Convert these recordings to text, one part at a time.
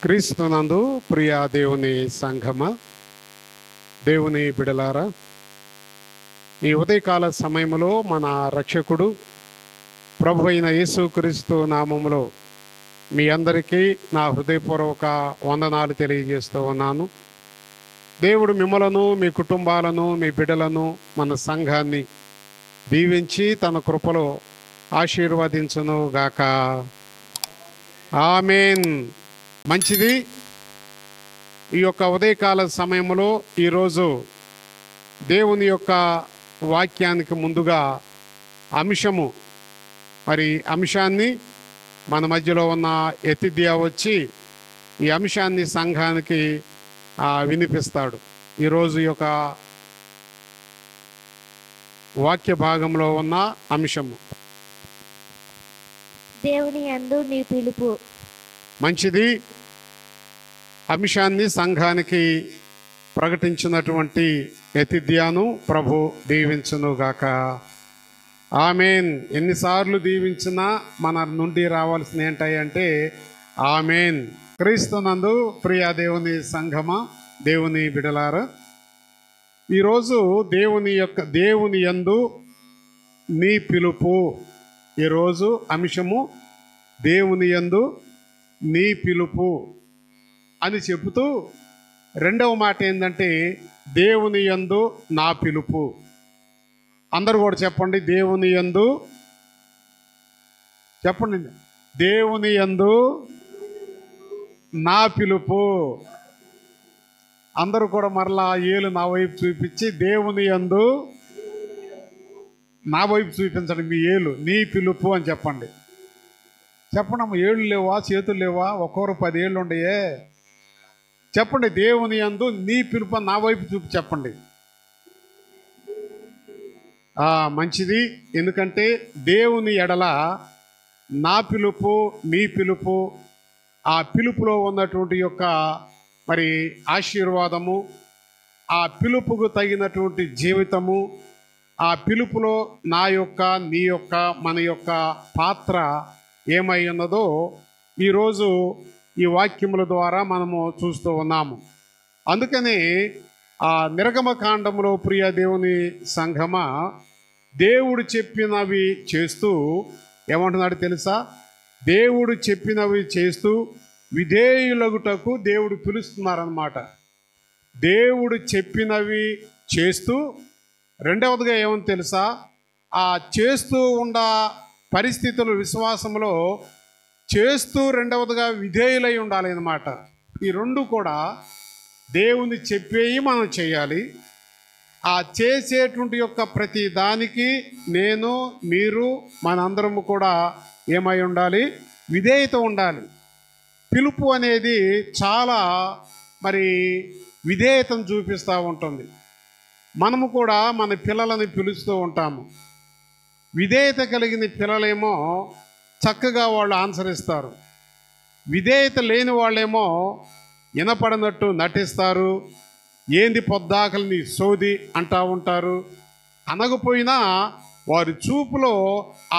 క్రీస్తునందు ప్రియ దేవుని సంఘమ, దేవుని బిడలారా, ఈ ఉదయకాల సమయంలో మన రక్షకుడు ప్రభు అయిన యేసుక్రీస్తు నామములో మీ అందరికీ నా హృదయపూర్వక వందనాలు తెలియజేస్తూ ఉన్నాను. దేవుడు మిమ్మలను, మీ కుటుంబాలను, మీ బిడ్డలను, మన సంఘాన్ని దీవించి తన కృపలో ఆశీర్వదించును గాక. ఆమేన్. మంచిది. ఈ యొక్క ఉదయకాల సమయంలో ఈరోజు దేవుని యొక్క వాక్యానికి ముందుగా అంశాన్ని మన మధ్యలో ఉన్న ఎతిథ్యా వచ్చి ఈ అంశాన్ని సంఘానికి వినిపిస్తాడు. ఈరోజు యొక్క వాక్య భాగంలో ఉన్న అంశము దేవుని యందు నీ పిలుపు. మంచిది. అంశాన్ని సంఘానికి ప్రకటించినటువంటి ఎతిథ్యాను ప్రభు దీవించునుగాక. ఆమెన్. ఎన్నిసార్లు దీవించినా మన నుండి రావాల్సిన ఏంటంటే ఆమెన్. క్రీస్తునందు ప్రియ దేవుని సంఘమా, దేవుని బిడలారా, ఈరోజు దేవుని యందు నీ పిలుపు. ఈరోజు అంశము దేవుని యందు నీ పిలుపు అని చెబుతూ రెండవ మాట ఏంటంటే దేవుని యందు నా పిలుపు. అందరూ కూడా చెప్పండి, దేవుని యందు. చెప్పండి, దేవుని యందు నా పిలుపు. అందరూ కూడా మరలా ఏలు నా వైపు చూపించి దేవుని యందు నా వైపు చూపించండి. మీ ఏలు నీ పిలుపు అని చెప్పండి. చెప్పండి అమ్మ, ఏళ్ళు లేవా, చేతులు లేవా? ఒక్కొరు 10 ఏళ్ళు ఉండయే. చెప్పండి, దేవుని యందు నీ పిలుపు నా వైపు చూపి చెప్పండి. మంచిది. ఎందుకంటే దేవుని ఎడల నా పిలుపు, మీ పిలుపు, ఆ పిలుపులో ఉన్నటువంటి యొక్క ఆశీర్వాదము, ఆ పిలుపుకు తగినటువంటి జీవితము, ఆ పిలుపులో నా యొక్క, నీ యొక్క, మన యొక్క పాత్ర ఏమై ఉన్నదో ఈరోజు ఈ వాక్యముల ద్వారా మనము చూస్తూ ఉన్నాము. అందుకని ఆ నిర్గమకాండములో ప్రియ దేవుని సంఘమా, దేవుడు చెప్పినవి చేస్తూ ఏమంటున్నాడు తెలుసా? దేవుడు చెప్పినవి చేస్తూ విధేయులగుటకు దేవుడు పిలుస్తున్నారన్నమాట. దేవుడు చెప్పినవి చేస్తూ, రెండవదిగా ఏమని తెలుసా? ఆ చేస్తూ ఉన్న పరిస్థితులు విశ్వాసంలో చేస్తూ రెండవదిగా విధేయులై ఉండాలి అన్నమాట. ఈ రెండు కూడా దేవుని చెప్పేయి మనం చేయాలి. ఆ చేసేటువంటి యొక్క ప్రతి దానికి నేను, మీరు, మనందరము కూడా ఏమై ఉండాలి? విధేయత ఉండాలి. పిలుపు అనేది చాలా విధేయతను చూపిస్తూ ఉంటుంది. మనము కూడా మన పిల్లలని పిలుస్తూ ఉంటాము. విధేయత కలిగిన పిల్లలేమో చక్కగా వాళ్ళు ఆన్సర్ ఇస్తారు. విధేయత లేని వాళ్ళేమో వినపడినట్టు నటిస్తారు. ఏంది పొద్దాకలిని సోది అంటూ ఉంటారు. అనకపోయినా వారి చూపులో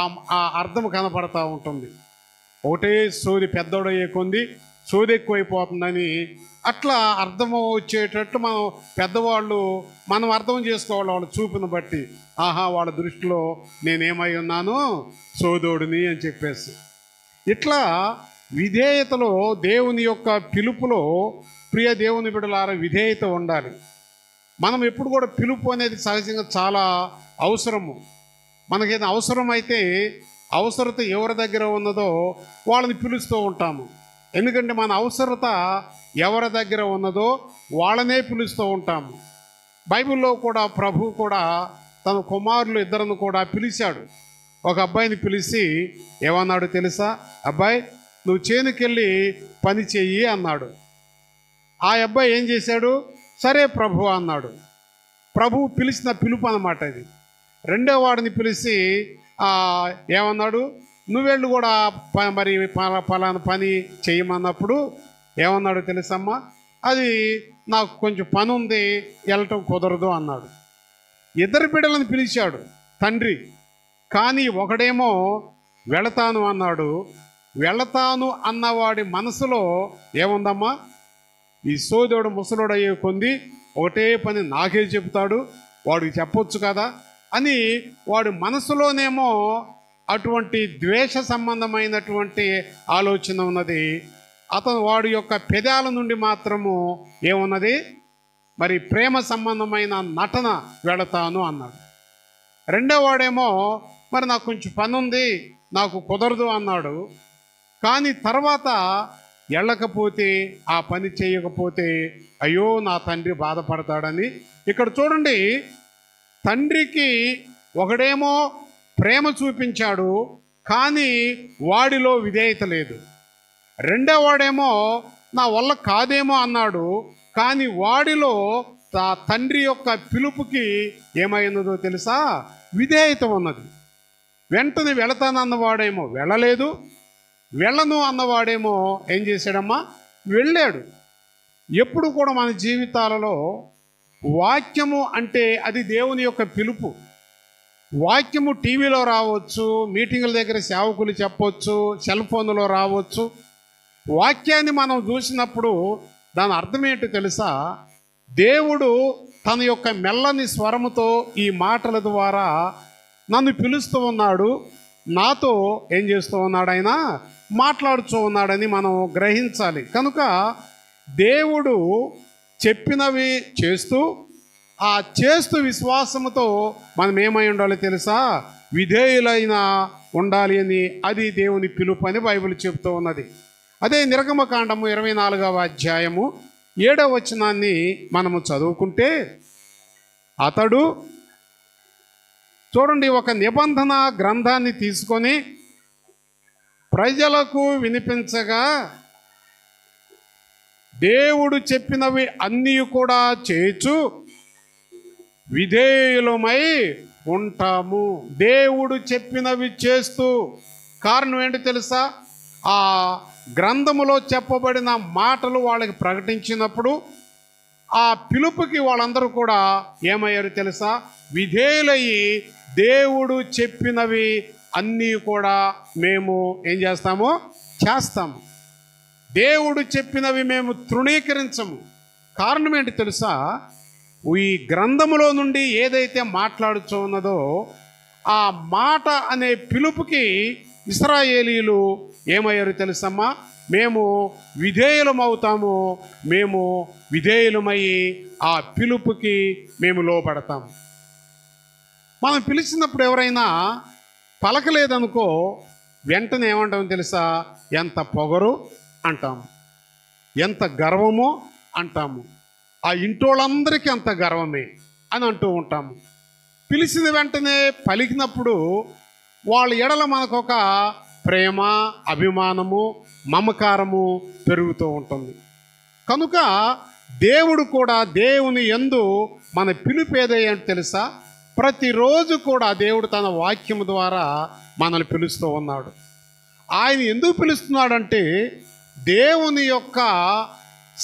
ఆ అర్థం కనపడతా ఉంటుంది. ఒకటే సోది పెద్దోడయ్యే కొంది సోది ఎక్కువైపోతుందని అట్లా అర్థము వచ్చేటట్టు మనం అర్థం చేసుకోవాలి. వాళ్ళ చూపును బట్టి, ఆహా వాళ్ళ దృష్టిలో నేనేమై ఉన్నాను, సోదోడిని అని చెప్పేసి. ఇట్లా విధేయతలో, దేవుని యొక్క పిలుపులో ప్రియ దేవుని బిడ్డలారా విధేయత ఉండాలి. మనం ఎప్పుడు కూడా పిలుపు అనేది సహజంగా చాలా అవసరము. మనకేదైనా అవసరమైతే అవసరత ఎవరి దగ్గర ఉన్నదో వాళ్ళని పిలుస్తూ ఉంటాము. ఎందుకంటే మన అవసరత ఎవరి దగ్గర ఉన్నదో వాళ్ళనే పిలుస్తూ ఉంటాము. బైబిల్లో కూడా ప్రభు కూడా తన కుమారులు ఇద్దరిని కూడా పిలిచాడు. ఒక అబ్బాయిని పిలిచి ఏమన్నాడు తెలుసా? అబ్బాయి, నువ్వు చేనుకెళ్ళి పని చెయ్యి అన్నాడు. ఆ అబ్బాయి ఏం చేశాడు? సరే ప్రభు అన్నాడు. ప్రభు పిలిచిన పిలుపు అన్నమాట ఇది. రెండో వాడిని పిలిచి ఏమన్నాడు? నువ్వెళ్ళు కూడా పలానా పని చేయమన్నప్పుడు ఏమన్నాడు తెలుసమ్మా? అది నాకు కొంచెం పని ఉంది, వెళ్ళటం కుదరదు అన్నాడు. ఇద్దరు బిడ్డలను పిలిచాడు తండ్రి. కానీ ఒకడేమో వెళతాను అన్నాడు, వెళతాను అన్నవాడి మనసులో ఏముందమ్మా, ఈ సోదరుడు ముసలోడు అయ్యే కొంది ఒకటే పని నాకే చెబుతాడు, వాడికి చెప్పొచ్చు కదా అని వాడి మనసులోనేమో అటువంటి ద్వేష సంబంధమైనటువంటి ఆలోచన ఉన్నది. వాడి యొక్క పెదాల నుండి మాత్రము ఏమున్నది, మరి ప్రేమ సంబంధమైన నటన వెళతాను అన్నాడు. రెండో వాడేమో మరి నాకు కొంచెం పని ఉంది, నాకు కుదరదు అన్నాడు. కానీ తర్వాత వెళ్ళకపోతే, ఆ పని చేయకపోతే అయ్యో నా తండ్రి బాధపడతాడని. ఇక్కడ చూడండి, తండ్రికి ఒకడేమో ప్రేమ చూపించాడు, కానీ వాడిలో విధేయత లేదు. రెండో వాడేమో నా వల్ల కాదేమో అన్నాడు, కానీ వాడిలో తండ్రి యొక్క పిలుపుకి ఏమైనదో తెలుసా, విధేయత ఉన్నది. వెంటనే వెళతానన్నవాడేమో వెళ్ళలేదు, వెళ్ళను అన్నవాడేమో ఏం చేశాడమ్మా, వెళ్ళాడు. ఎప్పుడు కూడా మన జీవితాలలో వాక్యము అంటే అది దేవుని యొక్క పిలుపు. వాక్యము టీవీలో రావచ్చు, మీటింగుల దగ్గర సేవకులు చెప్పవచ్చు, సెల్ ఫోన్లో రావచ్చు. వాక్యాన్ని మనం చూసినప్పుడు దాని అర్థం ఏంటో తెలుసా, దేవుడు తన యొక్క మెల్లని స్వరముతో ఈ మాటల ద్వారా నన్ను పిలుస్తూ ఉన్నాడు, నాతో ఏం చేస్తూ ఉన్నాడు, ఆయన మాట్లాడుతూ ఉన్నాడని మనం గ్రహించాలి. కనుక దేవుడు చెప్పినవి చేస్తూ, ఆ చేస్తూ విశ్వాసముతో మనం ఏమై ఉండాలి తెలుసా, విధేయులైన ఉండాలి అని. అది దేవుని పిలుపు అని బైబిల్ చెబుతూ ఉన్నది. అదే నిర్గమకాండము 24వ అధ్యాయము 7వ వచనాన్ని మనము చదువుకుంటే, అతడు చూడండి, ఒక నిబంధన గ్రంథాన్ని తీసుకొని ప్రజలకు వినిపించగా, దేవుడు చెప్పినవి అన్నీ కూడా చేయొచ్చు, విధేయులమై ఉంటాము. దేవుడు చెప్పినవి చేస్తూ, కారణం ఏంటి తెలుసా, ఆ గ్రంథములో చెప్పబడిన మాటలు వాళ్ళకి ప్రకటించినప్పుడు ఆ పిలుపుకి వాళ్ళందరూ కూడా ఏమయ్యారు తెలుసా, విధేయులయ్యి దేవుడు చెప్పినవి అన్నీ కూడా మేము ఏం చేస్తాము, చేస్తాము. దేవుడు చెప్పినవి మేము తృణీకరించము. కారణం ఏంటి తెలుసా, ఈ గ్రంథములో నుండి ఏదైతే మాట్లాడుతూ ఉన్నదో ఆ మాట అనే పిలుపుకి ఇశ్రాయేలీలు ఏమయ్యారు తెలుసమ్మా, మేము విధేయులమవుతాము, మేము విధేయులమయ్యి ఆ పిలుపుకి మేము లోపడతాము. మనం పిలిచినప్పుడు ఎవరైనా పలకలేదనుకో, వెంటనే ఏమంటాం తెలుసా, ఎంత పొగరు అంటాము, ఎంత గర్వమో అంటాము, ఆ ఇంటోళ్ళందరికీ అంత గర్వమే అని అంటూ ఉంటాము. పిలిచిన వెంటనే పలికినప్పుడు వాళ్ళ ఎడల మనకొక ప్రేమ, అభిమానము, మమకారము పెరుగుతూ ఉంటుంది. కనుక దేవుడు కూడా, దేవుని యందు మన పిలుపు ఏదైనా తెలుసా, ప్రతిరోజు కూడా దేవుడు తన వాక్యము ద్వారా మనల్ని పిలుస్తూ ఉన్నాడు. ఆయన ఎందుకు పిలుస్తున్నాడంటే, దేవుని యొక్క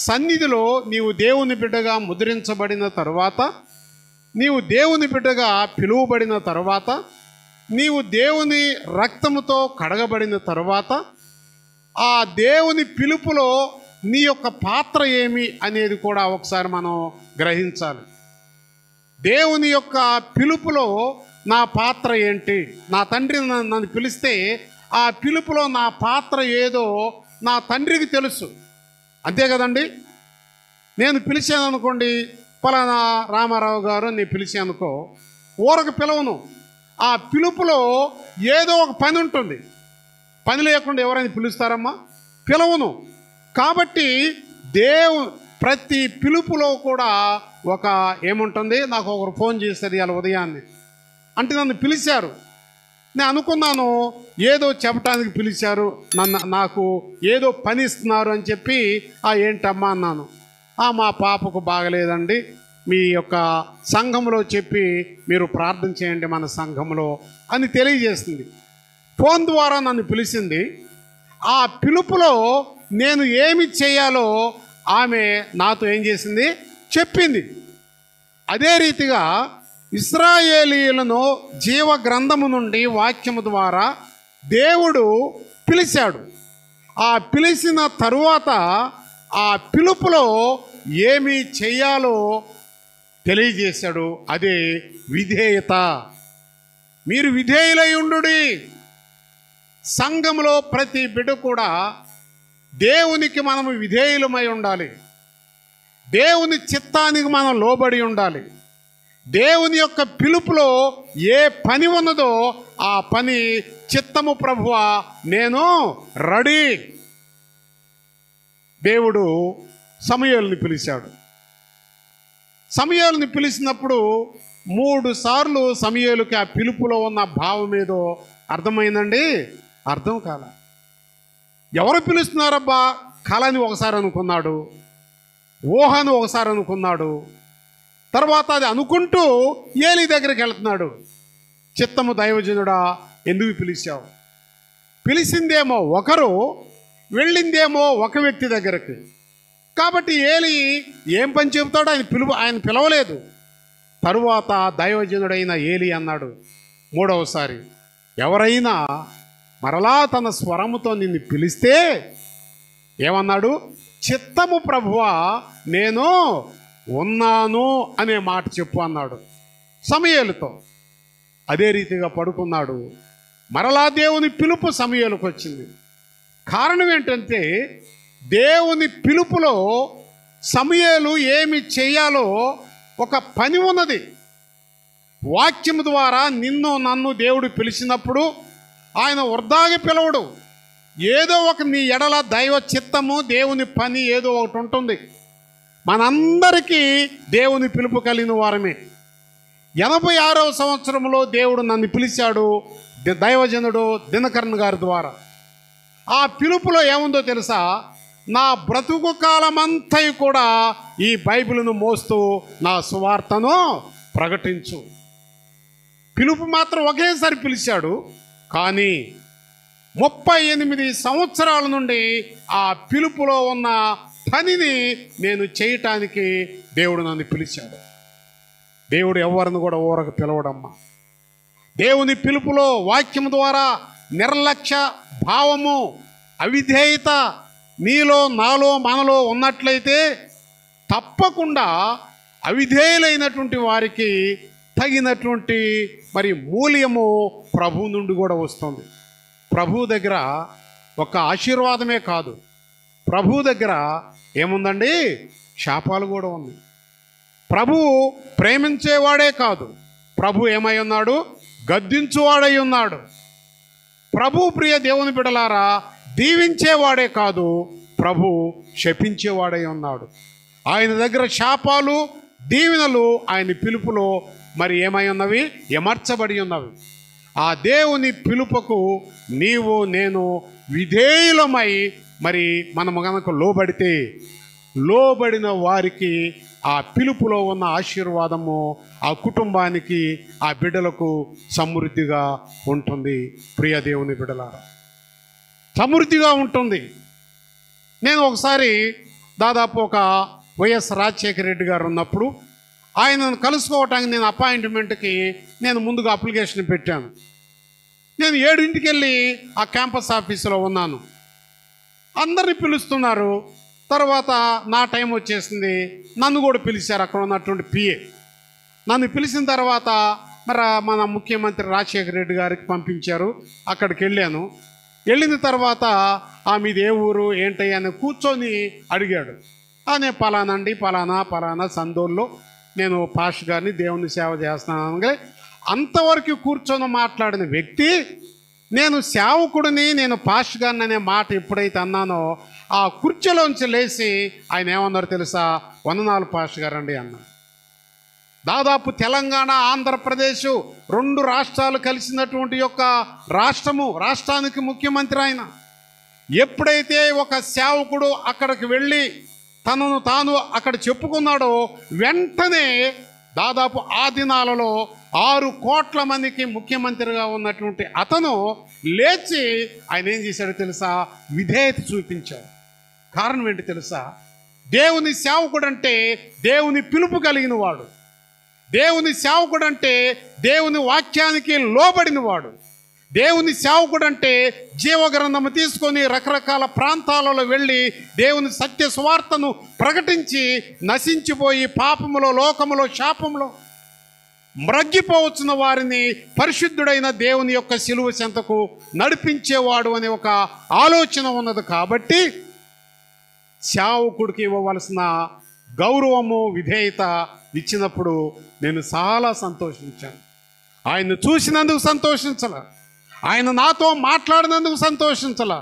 సన్నిధిలో నీవు దేవుని బిడ్డగా ముద్రించబడిన తరువాత, నీవు దేవుని బిడ్డగా పిలువబడిన తరువాత, నీవు దేవుని రక్తముతో కడగబడిన తరువాత, ఆ దేవుని పిలుపులో నీ యొక్క పాత్ర ఏమి అనేది కూడా ఒకసారి మనం గ్రహించాలి. దేవుని యొక్క పిలుపులో నా పాత్ర ఏంటి, నా తండ్రి నన్ను పిలిస్తే ఆ పిలుపులో నా పాత్ర ఏదో నా తండ్రికి తెలుసు. అంతే కదండి. నేను పిలిచాను అనుకోండి, పలానా రామారావు గారు నేను పిలిచాను అనుకో, ఊరకు పిలవను. ఆ పిలుపులో ఏదో ఒక పని ఉంటుంది. పని లేకుండా ఎవరైనా పిలుస్తారమ్మా, పిలవను. కాబట్టి ప్రతి పిలుపులో కూడా ఒక ఏముంటుంది, నాకు ఒకరు ఫోన్ చేస్తారు ఇవాళ ఉదయాన్నే, అంటే నన్ను పిలిచారు, నేను అనుకున్నాను ఏదో చెప్పడానికి పిలిచారు, నాకు ఏదో పని ఇస్తున్నారు అని చెప్పి ఏంటమ్మా అన్నాను. మా పాపకు బాగలేదండి, మీ యొక్క సంఘంలో చెప్పి మీరు ప్రార్థన చేయండి మన సంఘంలో అని తెలియజేస్తుంది. ఫోన్ ద్వారా నన్ను పిలిచింది. ఆ పిలుపులో నేను ఏమి చేయాలో ఆమె నాతో ఏం చేసింది, చెప్పింది. అదే రీతిగా ఇశ్రాయేలీయులను జీవ గ్రంథము నుండి వాక్యము ద్వారా దేవుడు పిలిచాడు. ఆ పిలిచిన తరువాత ఆ పిలుపులో ఏమి చెయ్యాలో తెలియజేశాడు. అదే విధేయత. మీరు విధేయులై ఉండుడి. సంఘంలో ప్రతి బిడ్డ కూడా దేవునికి మనము విధేయులమై ఉండాలి. దేవుని చిత్తానికి మనం లోబడి ఉండాలి. దేవుని యొక్క పిలుపులో ఏ పని ఉన్నదో ఆ పని చిత్తము ప్రభువా నేను రెడీ. దేవుడు సమూయేలుని పిలిచాడు. సమూయేలుని పిలిచినప్పుడు 3 సార్లు సమూయేలుకి ఆ పిలుపులో ఉన్న భావం ఏదో అర్థమైందండి? అర్థం కాల. ఎవరు పిలుస్తున్నారబ్బా? కలని ఒకసారి అనుకున్నాడు, ఊహను ఒకసారి అనుకున్నాడు. తర్వాత అది అనుకుంటూ ఏలీ దగ్గరికి వెళ్తున్నాడు. చిత్తము దైవజనుడా ఎందుకు పిలిచావు? పిలిచిందేమో ఒకరు, వెళ్ళిందేమో ఒక వ్యక్తి దగ్గరికి. కాబట్టి ఏలీ ఏం పని చెబుతాడో ఆయన పిలవలేదు. తరువాత దైవజనుడైన ఏలీ అన్నాడు 3వసారి, ఎవరైనా మరలా తన స్వరముతో నిన్ను పిలిస్తే ఏమన్నాడు? చిత్తము ప్రభువా నేను ఉన్నాను అనే మాట చెప్పు అన్నాడు సమూయేలుతో. అదే రీతిగా పడుకున్నాడు. మరలా దేవుని పిలుపు సమూయేలుకు వచ్చింది. కారణం ఏంటంటే దేవుని పిలుపులో సమూయేలు ఏమి చేయాలో ఒక పని ఉన్నది. వాక్యము ద్వారా నిన్ను నన్ను దేవుడు పిలిచినప్పుడు ఆయన వృధాగా పిలవడు. ఏదో ఒక నీ ఎడల దైవ చిత్తము, దేవుని పని ఏదో ఒకటి ఉంటుంది. మనందరికీ దేవుని పిలుపు కలిగిన వారమే. 86వ సంవత్సరంలో దేవుడు నన్ను పిలిచాడు దైవజనుడు దినకరన్ గారి ద్వారా. ఆ పిలుపులో ఏముందో తెలుసా? నా బ్రతుకు కాలమంతా కూడా ఈ బైబిల్ను మోస్తూ నా సువార్తను ప్రకటించు. పిలుపు మాత్రం ఒకేసారి పిలిచాడు. కానీ 38 సంవత్సరాల నుండి ఆ పిలుపులో ఉన్న పనిని నేను చేయటానికి దేవుడు నన్ను పిలిచాడు. దేవుడు ఎవరిని కూడా ఊరకు పిలవడమ్మా. దేవుని పిలుపులో వాక్యం ద్వారా నిర్లక్ష్య భావము, అవిధేయత నీలో నాలో మనలో ఉన్నట్లయితే తప్పకుండా అవిధేయులైనటువంటి వారికి తగినటువంటి మూల్యము ప్రభు నుండి కూడా వస్తుంది. ప్రభు దగ్గర ఒక ఆశీర్వాదమే కాదు, ప్రభు దగ్గర ఏముందండి? శాపాలు కూడా ఉంది. ప్రభు ప్రేమించేవాడే కాదు, ప్రభు ఏమై ఉన్నాడు? గద్దించువాడై ఉన్నాడు. ప్రభు ప్రియ దేవుని బిడ్డలారా, దీవించేవాడే కాదు, ప్రభు శపించేవాడై ఉన్నాడు. ఆయన దగ్గర శాపాలు దీవెనలు ఆయన పిలుపులో ఏమై ఉన్నవి? ఎమర్చబడి ఉన్నవి. ఆ దేవుని పిలుపుకు నీవు నేను విధేయులమై మనము గనక లోబడితే, లోబడిన వారికి ఆ పిలుపులో ఉన్న ఆశీర్వాదము ఆ కుటుంబానికి, ఆ బిడ్డలకు సమృద్ధిగా ఉంటుంది. ప్రియ దేవుని బిడ్డలారా, సమృద్ధిగా ఉంటుంది. నేను ఒకసారి దాదాపు ఒక వైఎస్ రాజశేఖర రెడ్డి గారు ఉన్నప్పుడు ఆయనను కలుసుకోవటానికి నేను అపాయింట్మెంట్కి నేను ముందుగా అప్లికేషన్ పెట్టాను. నేను 7ంటికి వెళ్ళి ఆ క్యాంపస్ ఆఫీసులో ఉన్నాను. అందరిని పిలుస్తున్నారు. తర్వాత నా టైం వచ్చేసింది. నన్ను కూడా పిలిచారు అక్కడ ఉన్నటువంటి పిఏ. నన్ను పిలిచిన తర్వాత మన ముఖ్యమంత్రి రాజశేఖర రెడ్డి గారికి పంపించారు. అక్కడికి వెళ్ళాను. వెళ్ళిన తర్వాత మీది ఏ ఊరు ఏంటి అని కూర్చొని అడిగాడు. నేను పలానండి, పలానా సందోల్లో నేను పాష్ గారిని దేవుని సేవ చేస్తున్నాను. అంతవరకు కూర్చొని మాట్లాడిన వ్యక్తి నేను సేవకుడిని, నేను పాష్ గారిని అనే మాట ఎప్పుడైతే అన్నానో ఆ కుర్చీలోంచి లేచి ఆయన ఏమన్నారు తెలుసా? వందనాలు పాష్ గారండి అన్నారు. దాదాపు తెలంగాణ, ఆంధ్రప్రదేశ్ 2 రాష్ట్రాలు కలిసినటువంటి యొక్క రాష్ట్రానికి ముఖ్యమంత్రి ఆయన. ఎప్పుడైతే ఒక సేవకుడు అక్కడికి వెళ్ళి తనను తాను అక్కడ చెప్పుకున్నాడో వెంటనే దాదాపు ఆ దినాలలో 6 కోట్ల మందికి ముఖ్యమంత్రిగా ఉన్నటువంటి అతను లేచి ఆయన ఏం చేశాడో తెలుసా? విధేయత చూపించాడు. కారణం ఏంటి తెలుసా? దేవుని సేవకుడు అంటే దేవుని పిలుపు కలిగిన వాడు. దేవుని సేవకుడు అంటే దేవుని వాక్యానికి లోబడిన వాడు. దేవుని సేవకుడు అంటే జీవగ్రంథము తీసుకొని రకరకాల ప్రాంతాలలో వెళ్ళి దేవుని సత్య సువార్తను ప్రకటించి నశించిపోయి పాపములో, లోకములో, శాపములో మ్రగ్గిపోవచ్చున్న వారిని పరిశుద్ధుడైన దేవుని యొక్క శిలువ చెంతకు నడిపించేవాడు అనే ఒక ఆలోచన ఉన్నది. కాబట్టి సేవకుడికి ఇవ్వవలసిన గౌరవము, విధేయత ఇచ్చినప్పుడు నేను చాలా సంతోషించాను. ఆయన్ను చూసినందుకు సంతోషించాల, ఆయన నాతో మాట్లాడినందుకు సంతోషించాల.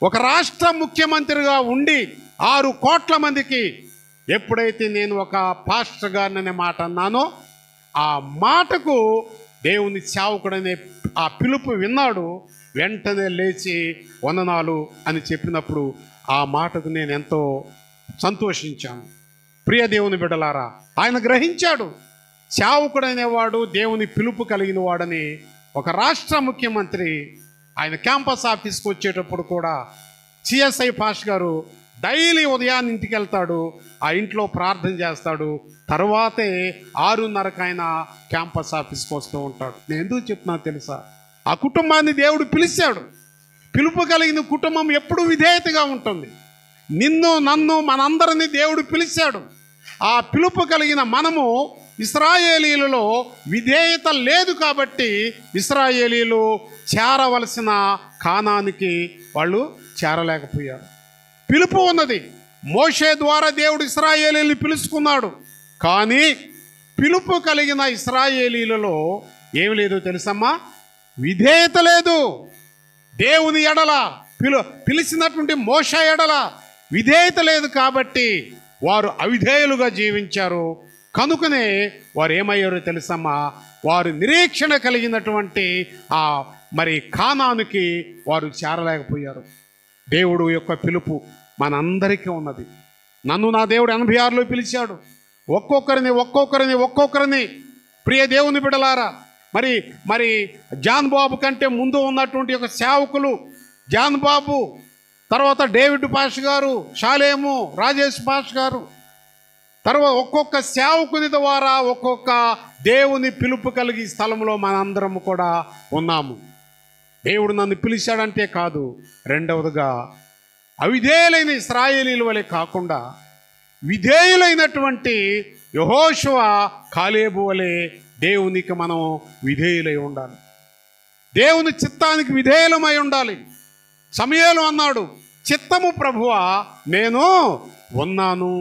ఒక రాష్ట్ర ముఖ్యమంత్రిగా ఉండి 6 కోట్ల మందికి ఎప్పుడైతే నేను ఒక పాస్టర్ గారిని అనే మాట అన్నానో, ఆ మాటకు దేవుని సేవకుడనే ఆ పిలుపు విన్నాడు. వెంటనే లేచి వందనాలు అని చెప్పినప్పుడు ఆ మాటకు నేను ఎంతో సంతోషించాను. ప్రియ దేవుని బిడ్డలారా, ఆయన గ్రహించాడు సేవకుడనేవాడు దేవుని పిలుపు కలిగిన వాడని. ఒక రాష్ట్ర ముఖ్యమంత్రి ఆయన క్యాంపస్ ఆఫీస్కి వచ్చేటప్పుడు కూడా సిఎస్ఐ పాష్ గారు డైలీ ఉదయాన్ని ఇంటికి వెళ్తాడు, ఆ ఇంట్లో ప్రార్థన చేస్తాడు. తర్వాతే 6:30కి ఆయన క్యాంపస్ ఆఫీస్కి వస్తూ ఉంటాడు. నేను ఎందుకు చెప్తున్నా తెలుసా? ఆ కుటుంబాన్ని దేవుడు పిలిచాడు. పిలుపు కలిగిన కుటుంబం ఎప్పుడూ విధేయతగా ఉంటుంది. నిన్ను, నన్ను, మనందరినీ దేవుడు పిలిచాడు. ఆ పిలుపు కలిగిన మనము ఇశ్రాయేలీయులలో విధేయత లేదు కాబట్టి ఇశ్రాయేలీయులు చేరవలసిన కానానికి వాళ్ళు చేరలేకపోయారు. పిలుపు ఉన్నది. మోషే ద్వారా దేవుడు ఇశ్రాయేలీయులను పిలుచుకున్నాడు. కానీ పిలుపు కలిగిన ఇశ్రాయేలీయులలో ఏమి లేదు తెలుసమ్మా? విధేయత లేదు. దేవుని ఎడల పిలిచినటువంటి మోషే ఎడల విధేయత లేదు కాబట్టి వారు అవిధేయులుగా జీవించారు. కనుకనే వారు ఏమయ్యారో తెలుసమ్మా? వారు నిరీక్షణ కలిగినటువంటి ఆ మరి కానానికి వారు చేరలేకపోయారు. దేవుడు యొక్క పిలుపు మనందరికీ ఉన్నది. నన్ను నా దేవుడు 86లో పిలిచాడు. ఒక్కొక్కరిని ప్రియ దేవుని బిడలారా, మరి జాన్ బాబు కంటే ముందు ఉన్నటువంటి ఒక సేవకులు జాన్ బాబు, తర్వాత డేవిడ్ పాష్ గారు, షాలేము, రాజేష్ పాష్ గారు, తర్వాత ఒక్కొక్క సేవకుని ద్వారా ఒక్కొక్క దేవుని పిలుపు కలిగి స్థలంలో మనందరం కూడా ఉన్నాము. దేవుడు నన్ను పిలిచాడంటే కాదు, రెండవదిగా అవిధేయులైన ఇశ్రాయేలీల వలె కాకుండా విధేయులైనటువంటి యెహోషువ, కాలేబు వలె దేవునికి మనం విధేయులై ఉండాలి. దేవుని చిత్తానికి విధేయులమై ఉండాలి. సమూయేలు అన్నాడు, చిత్తము ప్రభువా నేను ఉన్నాను.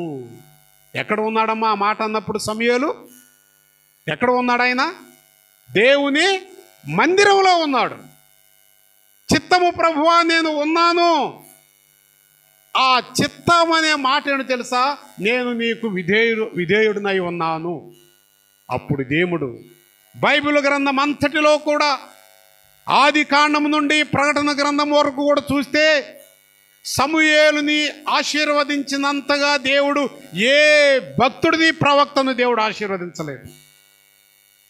ఎక్కడ ఉన్నాడమ్మా ఆ మాట అన్నప్పుడు? సమూయేలు ఎక్కడ ఉన్నాడు? ఆయన దేవుని మందిరంలో ఉన్నాడు. చిత్తము ప్రభువా నేను ఉన్నాను. ఆ చిత్తం అనే మాట ఏంటో తెలుసా? నేను నీకు విధేయుడినై ఉన్నాను. అప్పుడు దేవుడు బైబిల్ గ్రంథం అంతటిలో కూడా ఆది కాండం నుండి ప్రకటన గ్రంథం వరకు కూడా చూస్తే సమూయేలుని ఆశీర్వదించినంతగా దేవుడు ఏ భక్తుడిని, ప్రవక్తను దేవుడు ఆశీర్వదించలేదు.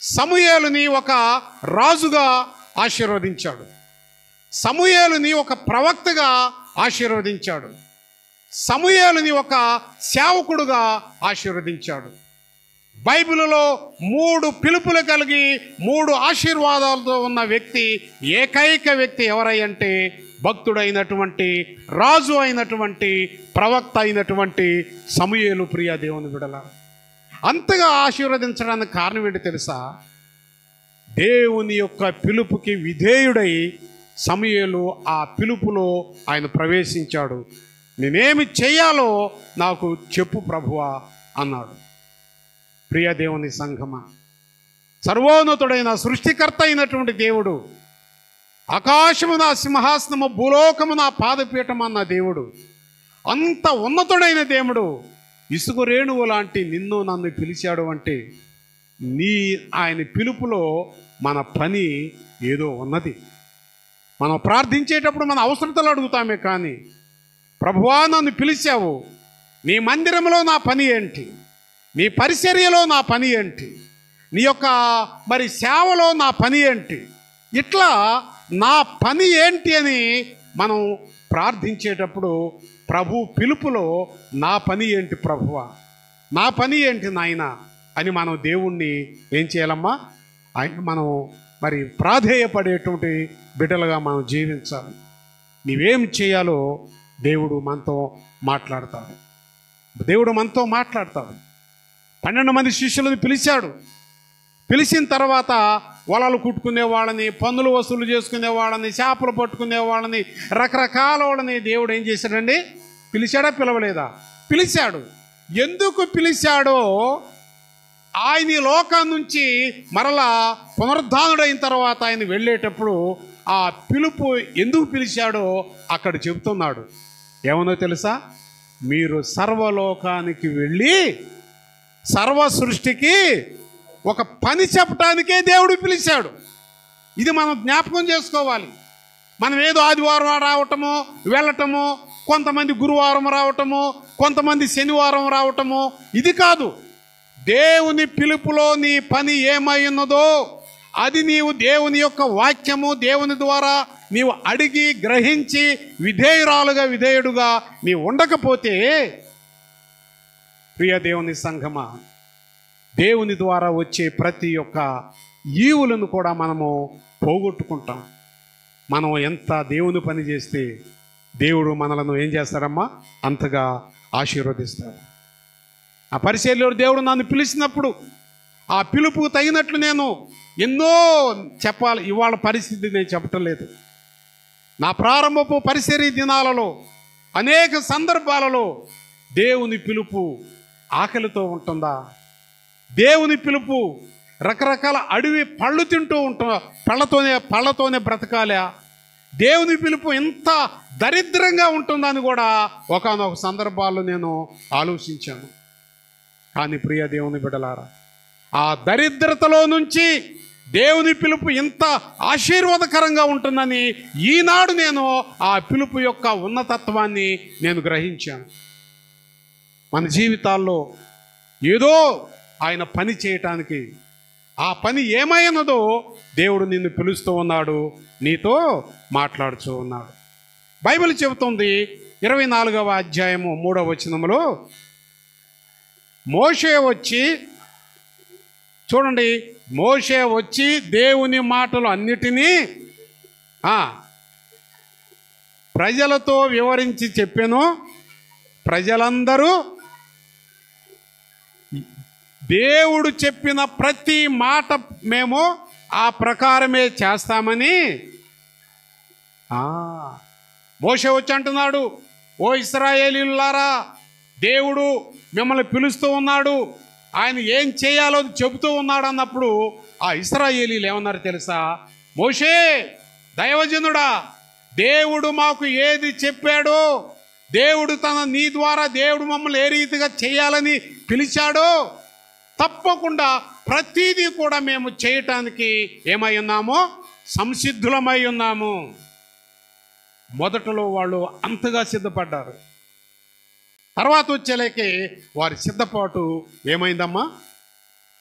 సమూయేలుని ఒక రాజుగా ఆశీర్వదించాడు. సమూయేలుని ఒక ప్రవక్తగా ఆశీర్వదించాడు. సమూయేలుని ఒక సేవకుడుగా ఆశీర్వదించాడు. బైబిల్లో 3 పిలుపులు కలిగి 3 ఆశీర్వాదాలతో ఉన్న వ్యక్తి, ఏకైక వ్యక్తి ఎవరంటే భక్తుడైనటువంటి, రాజు అయినటువంటి, ప్రవక్త అయినటువంటి సమూయేలు. ప్రియ దేవుని బిడ్డల, అంతగా ఆశీర్వదించడానికి కారణం ఏంటి తెలుసా? దేవుని యొక్క పిలుపుకి విధేయుడై సమూయేలు ఆ పిలుపులో ఆయన ప్రవేశించాడు. నేనేమి చేయాలో నాకు చెప్పు ప్రభువా అన్నాడు. ప్రియ దేవుని సంఘమా, సర్వోన్నతుడైన సృష్టికర్త అయినటువంటి దేవుడు, ఆకాశము నా సింహాసనము, భూలోకము నా పాదపీఠం అన్న దేవుడు, అంత ఉన్నతుడైన దేవుడు ఇసుక రేణువు లాంటి నిన్ను నన్ను పిలిచాడు అంటే ఆయన పిలుపులో మన పని ఏదో ఉన్నది. మనం ప్రార్థించేటప్పుడు మన అవసరతలు అడుగుతామే, కానీ ప్రభువా నన్ను పిలిచావు, నీ మందిరంలో నా పని ఏంటి, నీ పరిచర్యలో నా పని ఏంటి, నీ యొక్క మరి సేవలో నా పని ఏంటి, ఇట్లా నా పని ఏంటి అని మనం ప్రార్థించేటప్పుడు ప్రభు పిలుపులో నా పని ఏంటి ప్రభువా, నా పని ఏంటి నాయనా అని మనం దేవుణ్ణి ఏం చేయాలమ్మా? ఆయన మనం మరి ప్రాధేయపడేటువంటి బిడ్డలుగా మనం జీవించాలి. నీవేం చేయాలో దేవుడు మనతో మాట్లాడతాడు. దేవుడు మనతో మాట్లాడతాడు. 12 మంది శిష్యులను పిలిచాడు. పిలిచిన తర్వాత వలలు కుట్టుకునే వాళ్ళని, పన్నులు వసూలు చేసుకునే వాళ్ళని, చేపలు పట్టుకునే వాళ్ళని, రకరకాల వాళ్ళని దేవుడు ఏం చేశాడండి? పిలిచాడా పిలవలేదా? పిలిచాడు. ఎందుకు పిలిచాడో, ఆయన ఈ లోకం నుంచి మరలా పునరుద్ధానుడైన తర్వాత ఆయన వెళ్ళేటప్పుడు ఆ పిలుపు ఎందుకు పిలిచాడో అక్కడ చెబుతున్నాడు. ఏమన్నా తెలుసా? మీరు సర్వలోకానికి వెళ్ళి సర్వ సృష్టికి ఒక పని చెప్పటానికే దేవుడు పిలిచాడు. ఇది మనం జ్ఞాపకం చేసుకోవాలి. మనం ఏదో ఆదివారం రావటము, వెళ్ళటము, కొంతమంది గురువారం రావటము, కొంతమంది శనివారం రావటము, ఇది కాదు. దేవుని పిలుపులో నీ పని ఏమై ఉన్నదో అది నీవు దేవుని యొక్క వాక్యము, దేవుని ద్వారా నీవు అడిగి గ్రహించి విధేయుడుగా నీవు ఉండకపోతే, ప్రియ దేవుని సంఘమా, దేవుని ద్వారా వచ్చే ప్రతి ఒక్క ఈవులను కూడా మనము పోగొట్టుకుంటాం. మనం ఎంత దేవుని పని చేస్తే దేవుడు మనలను ఏం చేస్తాడమ్మా? అంతగా ఆశీర్వదిస్తాడు. ఆ పరిచర్యలో దేవుడు నన్ను పిలిచినప్పుడు ఆ పిలుపుకు తగినట్లు నేను ఎన్నో చెప్పాలి. ఇవాళ పరిస్థితి నేను చెప్పటం లేదు. నా ప్రారంభపు పరిచర్య దినాలలో అనేక సందర్భాలలో దేవుని పిలుపు ఆకలితో ఉంటుందా? దేవుని పిలుపు రకరకాల అడవి పళ్ళు తింటూ ఉంటుందా? పళ్ళతోనే బ్రతకాలా? దేవుని పిలుపు ఎంత దరిద్రంగా ఉంటుందని కూడా ఒకానొక సందర్భాల్లో నేను ఆలోచించాను. కానీ ప్రియ దేవుని బిడ్డలారా, ఆ దరిద్రతలో నుంచి దేవుని పిలుపు ఎంత ఆశీర్వాదకరంగా ఉంటుందని ఈనాడు నేను ఆ పిలుపు యొక్క ఉన్నతత్వాన్ని నేను గ్రహించాను. మన జీవితాల్లో ఏదో ఆయన పని చేయటానికి, ఆ పని ఏమైనదో దేవుడు నిన్ను పిలుస్తూ ఉన్నాడు, నీతో మాట్లాడుతూ ఉన్నాడు. బైబిల్ చెబుతుంది 24వ అధ్యాయము 3వ వచనములో, మోషే వచ్చి, చూడండి, మోషే వచ్చి దేవుని మాటలు అన్నిటినీ ప్రజలతో వివరించి చెప్పెను. ప్రజలందరూ దేవుడు చెప్పిన ప్రతి మాట మేము ఆ ప్రకారమే చేస్తామని మోషే వచ్చి అంటున్నాడు, ఓ ఇశ్రాయేలీయులారా, దేవుడు మిమ్మల్ని పిలుస్తూ ఉన్నాడు, ఆయన ఏం చేయాలో చెబుతూ ఉన్నాడు అన్నప్పుడు ఆ ఇశ్రాయేలీయులు ఏమన్నారు తెలుసా? మోషే, దైవజనుడా, దేవుడు మాకు ఏది చెప్పాడో, దేవుడు నీ ద్వారా దేవుడు మమ్మల్ని ఏ రీతిగా చేయాలని పిలిచాడో తప్పకుండా ప్రతిదీ కూడా మేము చేయటానికి ఏమై ఉన్నామో? సంసిద్ధులమై ఉన్నాము. మొదటలో వాళ్ళు అంతగా సిద్ధపడ్డారు. తర్వాత వచ్చేలేకే వారి సిద్ధపాటు ఏమైందమ్మా?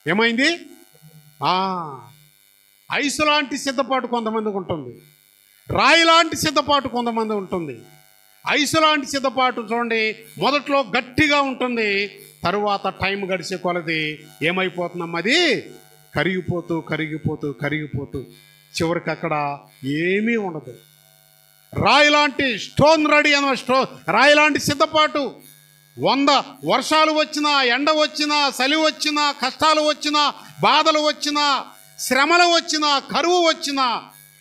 ఏమైంది? ఐసు లాంటి సిద్ధపాటు కొంతమందికి ఉంటుంది, రాయి లాంటి సిద్ధపాటు కొంతమంది ఉంటుంది. ఐసు లాంటి సిద్ధపాటు చూడండి, మొదట్లో గట్టిగా ఉంటుంది, తరువాత టైం గడిచే కొలది ఏమైపోతుందమ్మా? అది కరిగిపోతూ కరిగిపోతూ కరిగిపోతూ చివరికి అక్కడ ఏమీ ఉండదు. రాయి లాంటి స్టోన్ రెడీ అన్న రాయి లాంటి సిద్ధపాటు 100 వర్షాలు వచ్చినా, ఎండ వచ్చినా, చలి వచ్చినా, కష్టాలు వచ్చినా, బాధలు వచ్చినా, శ్రమలు వచ్చినా, కరువు వచ్చినా,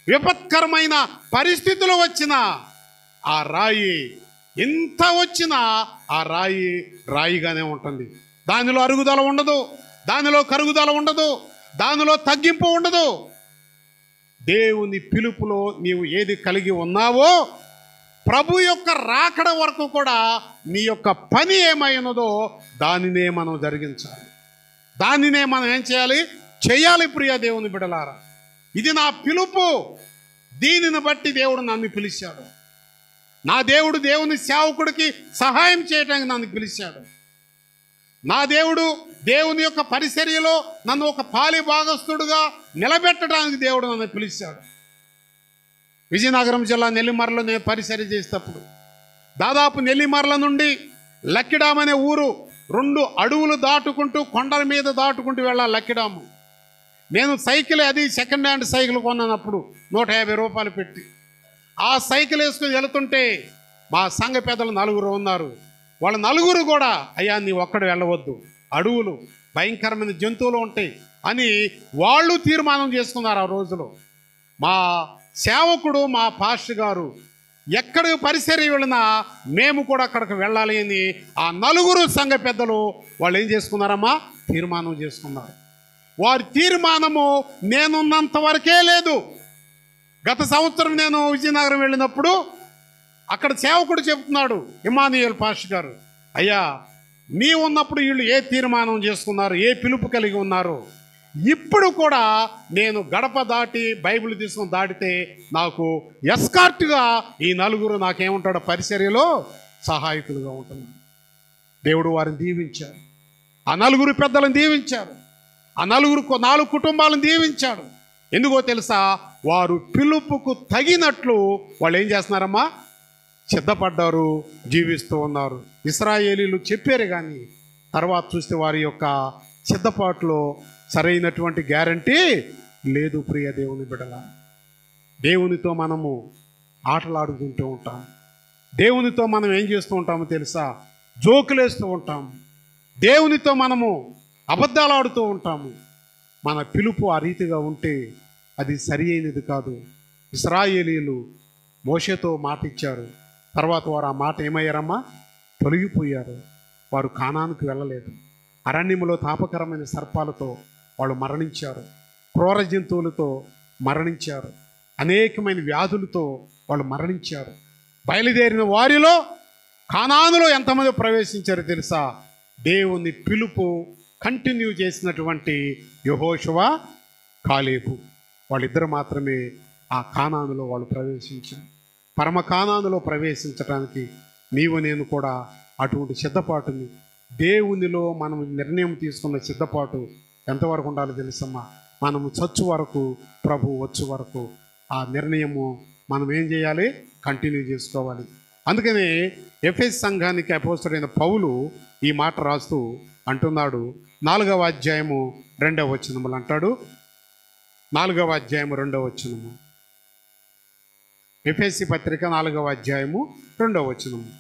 విపత్కరమైన పరిస్థితులు వచ్చినా, ఆ రాయి ఎంత వచ్చినా ఆ రాయి రాయిగానే ఉంటుంది. దానిలో అరుగుదల ఉండదు, దానిలో కరుగుదల ఉండదు, దానిలో తగ్గింపు ఉండదు. దేవుని పిలుపులో నీవు ఏది కలిగి ఉన్నావో ప్రభు యొక్క రాకడ వరకు కూడా నీ యొక్క పని ఏమైనదో దానినే మనం జరిగించాలి, దానినే మనం ఏం చేయాలి? చేయాలి. ప్రియ దేవుని బిడ్డలారా, ఇది నా పిలుపు, దీనిని బట్టి దేవుడు నన్ను పిలిచాడు. నా దేవుడు దేవుని సేవకుడికి సహాయం చేయడానికి నన్ను పిలిచాడు. నా దేవుడు దేవుని యొక్క పరిచర్యలో నన్ను ఒక పాలి భాగస్థుడుగా నిలబెట్టడానికి దేవుడు నన్ను పిలిచాడు. విజయనగరం జిల్లా నెల్లిమర్రలో నేను పరిచర్య చేసేటప్పుడు దాదాపు నెల్లిమర్ల నుండి లక్కిడాం అనే ఊరు 2 అడవులు దాటుకుంటూ కొండల మీద దాటుకుంటూ వెళ్ళాలి. నేను సైకిల్ అది సెకండ్ హ్యాండ్ సైకిల్ కొన్నప్పుడు 150 రూపాయలు పెట్టి ఆ సైకిల్ వేసుకుని వెళుతుంటే మా సంఘ పెద్దలు 4 ఉన్నారు. వాళ్ళ 4 కూడా అయ్యా నీ ఒక్కడు వెళ్ళవద్దు, అడవులు భయంకరమైన జంతువులు ఉంటాయి అని వాళ్ళు తీర్మానం చేసుకున్నారు. ఆ రోజులో మా సేవకుడు మా పాస్టర్ గారు ఎక్కడికి పరిసరి వెళ్ళినా మేము కూడా అక్కడికి వెళ్ళాలి అని ఆ 4 సంఘ పెద్దలు వాళ్ళు ఏం చేసుకున్నారమ్మా, తీర్మానం చేసుకున్నారు. వారి తీర్మానము నేనున్నంత వరకే లేదు. గత సంవత్సరం నేను విజయనగరం వెళ్ళినప్పుడు అక్కడ సేవకుడు చెప్తున్నాడు, ఇమానుయేల్ పాస్టర్ గారు, అయ్యా నీ ఉన్నప్పుడు వీళ్ళు ఏ తీర్మానం చేసుకున్నారు, ఏ పిలుపు కలిగి ఉన్నారు, ఇప్పుడు కూడా నేను గడప దాటి బైబిల్ తీసుకుని దాటితే నాకు ఎస్కార్ట్గా ఈ 4 నాకేముంటాడో పరిచర్యలో సహాయకులుగా ఉంటున్నాను. దేవుడు వారిని దీవించారు. ఆ 4 పెద్దలను దీవించారు. ఆ 4 కుటుంబాలను దీవించాడు. ఎందుకో తెలుసా, వారు పిలుపుకు తగినట్లు వాళ్ళు ఏం చేస్తున్నారమ్మా, సిద్ధపడ్డారు, జీవిస్తూ ఉన్నారు. ఇశ్రాయేలీలు చెప్పారు కానీ తర్వాత చూస్తే వారి యొక్క సిద్ధపాటులో సరైనటువంటి గ్యారంటీ లేదు. ప్రియ దేవుని బిడ్డల, దేవునితో మనము ఆటలాడుకుంటూ ఉంటాం. దేవునితో మనం ఏం చేస్తూ ఉంటామో తెలుసా, జోకులేస్తూ ఉంటాము. దేవునితో మనము అబద్ధాలు ఆడుతూ ఉంటాము. మన పిలుపు ఆ రీతిగా ఉంటే అది సరి అయినది కాదు. ఇశ్రాయేలీలు మోషేతో మాట ఇచ్చారు. తర్వాత వారు ఆ మాట ఏమయ్యారమ్మా, తొలగిపోయారు. వారు కానానుకు వెళ్ళలేదు. అరణ్యములో తాపకరమైన సర్పాలతో వాళ్ళు మరణించారు. క్రూర జంతువులతో మరణించారు. అనేకమైన వ్యాధులతో వాళ్ళు మరణించారు. బయలుదేరిన వారిలో కానానులో ఎంతమంది ప్రవేశించారో తెలుసా, దేవుని పిలుపు కంటిన్యూ చేసినటువంటి యెహోషువ, కాలేబు వాళ్ళిద్దరు మాత్రమే ఆ కానానులో వాళ్ళు ప్రవేశించారు. పరమ కానానులో ప్రవేశించడానికి నీవు నేను కూడా అటువంటి సిద్ధపాటుని, దేవునిలో మనం నిర్ణయం తీసుకున్న సిద్ధపాటు ఎంతవరకు ఉండాలో తెలుసమ్మా, మనము చచ్చు వరకు, ప్రభు వచ్చు వరకు ఆ నిర్ణయము మనం ఏం చేయాలి, కంటిన్యూ చేసుకోవాలి. అందుకని ఎఫెసు సంఘానికి అపోస్తలుడైన పౌలు ఈ మాట రాస్తూ అంటున్నాడు, 4వ అధ్యాయము 2వ వచనములు అంటాడు. 4వ అధ్యాయము 2వ వచనము, ఎఫెసీ పత్రిక 4వ అధ్యాయము 2వ వచనము.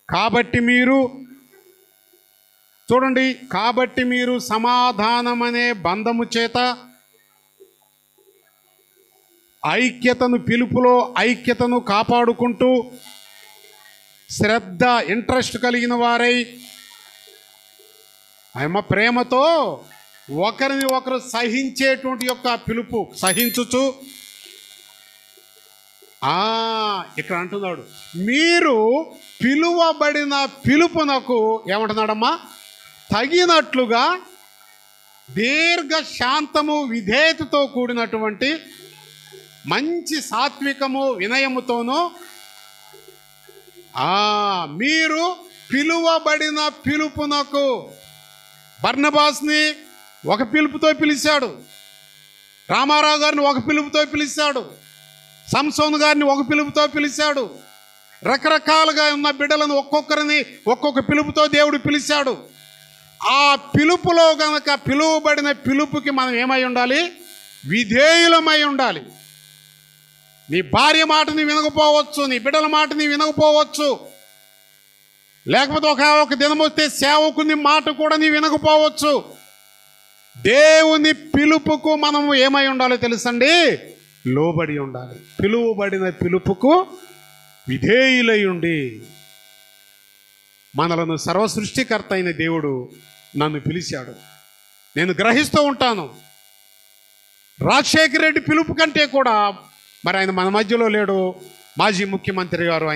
కాబట్టి మీరు చూడండి, కాబట్టి మీరు సమాధానమనే బంధము చేత ఐక్యతను, పిలుపులో ఐక్యతను కాపాడుకుంటూ శ్రద్ధ, ఇంట్రెస్ట్ కలిగిన వారై ఆయమ ప్రేమతో ఒకరిని ఒకరు సహించేటువంటి యొక్క పిలుపు సహించుచు, ఇక్కడ అంటున్నాడు, మీరు పిలువబడిన పిలుపునకు ఏమంటున్నాడమ్మా, తగినట్లుగా దీర్ఘ శాంతము విధేయతతో కూడినటువంటి మంచి సాత్వికము వినయముతోనూ, మీరు పిలువబడిన పిలుపునకు, బర్నబాస్ని ఒక పిలుపుతో పిలిచాడు, రామారావు గారిని ఒక పిలుపుతో పిలిచాడు, సంసోను గారిని ఒక పిలుపుతో పిలిచాడు, రకరకాలుగా ఉన్న బిడ్డలను ఒక్కొక్కరిని ఒక్కొక్క పిలుపుతో దేవుడు పిలిచాడు. ఆ పిలుపులో గనక పిలువబడిన పిలుపుకి మనం ఏమై ఉండాలి, విధేయులమై ఉండాలి. నీ భార్య మాటని వినకపోవచ్చు, నీ బిడ్డల మాటని వినకపోవచ్చు, లేకపోతే ఒక దినం వస్తే సేవకుని మాట కూడా నీ వినకపోవచ్చు. దేవుని పిలుపుకు మనము ఏమై ఉండాలో తెలుసండి, లోబడి ఉండాలి. పిలువబడిన పిలుపుకు విధేయులై ఉండి, మనలను సర్వసృష్టికర్త అయిన దేవుడు నన్ను పిలిచాడు. నేను గ్రహిస్తూ ఉంటాను, రాజశేఖర రెడ్డి పిలుపు కంటే కూడా, మరి ఆయన మన మధ్యలో లేడు, మాజీ ముఖ్యమంత్రి గారు,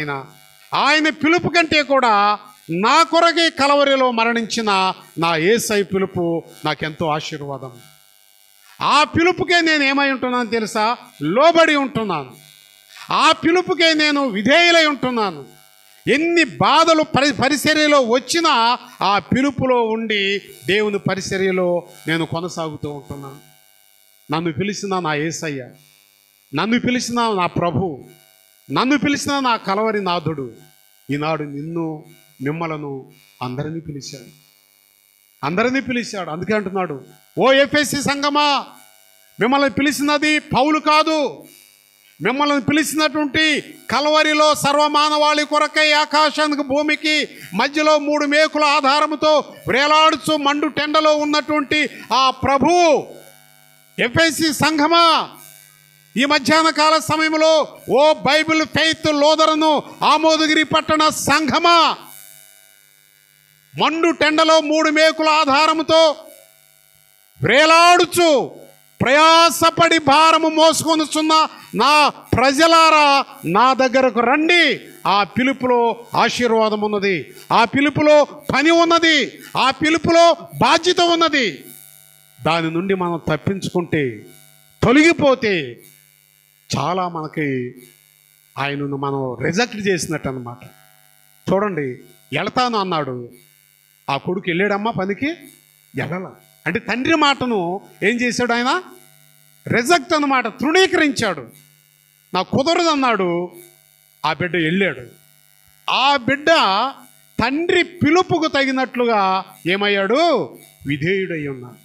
ఆయన పిలుపు కంటే కూడా నా కొరకే కలవరిలో మరణించిన నా యేసయ్య పిలుపు నాకెంతో ఆశీర్వాదం. ఆ పిలుపుకే నేను ఏమై ఉంటున్నాను తెలుసా, లోబడి ఉంటున్నాను. ఆ పిలుపుకే నేను విధేయులై ఉంటున్నాను. ఎన్ని బాధలు పరిచర్యలో వచ్చినా ఆ పిలుపులో ఉండి దేవుని పరిచర్యలో నేను కొనసాగుతూ ఉంటున్నాను. నన్ను పిలిచిన నా యేసయ్య, నన్ను పిలిచిన నా ప్రభు, నన్ను పిలిచిన నా కలవరి నాథుడు ఈనాడు నిన్ను, మిమ్మలను అందరినీ పిలిచాడు. అందరినీ పిలిచాడు. అందుకే అంటున్నాడు, ఓ ఎఫెసీ సంఘమా, మిమ్మల్ని పిలిచినది పౌలు కాదు, మిమ్మల్ని పిలిచినటువంటి కల్వరిలో సర్వమానవాళి కొరకై ఆకాశానికి భూమికి మధ్యలో 3 మేకుల ఆధారముతో వేలాడుచు మండు టెండలో ఉన్నటువంటి ఆ ప్రభు. ఎఫెసీ సంఘమా, ఈ మధ్యాహ్న కాల సమయంలో ఓ బైబిల్ ఫెయిత్ లోదరను ఆమోదగిరి పట్టణ సంఘమా, మండు టెండలో 3 మేకుల ఆధారముతో వేలాడుచు ప్రయాసపడి భారము మోసుకొనుచున్న నా ప్రజలారా, నా దగ్గరకు రండి. ఆ పిలుపులో ఆశీర్వాదం ఉన్నది, ఆ పిలుపులో పని ఉన్నది, ఆ పిలుపులో బాధ్యత ఉన్నది. దాని నుండి మనం తప్పించుకుంటే, తొలగిపోతే చాలా మనకి ఆయనను మనం రిజెక్ట్ చేసినట్టు అన్నమాట. చూడండి, వెళతాను అన్నాడు, ఆ కొడుకు వెళ్ళాడమ్మా పనికి, వెళ్ళాల. అంటే తండ్రి మాటను ఏం చేశాడు ఆయన? రిజెక్ట్ అన్నమాట, తృణీకరించాడు. నాకు కుదరదు అన్నాడు. ఆ బిడ్డ వెళ్ళాడు. ఆ బిడ్డ తండ్రి పిలుపుకు తగినట్లుగా ఏమయ్యాడు? విధేయుడై ఉన్నాడు.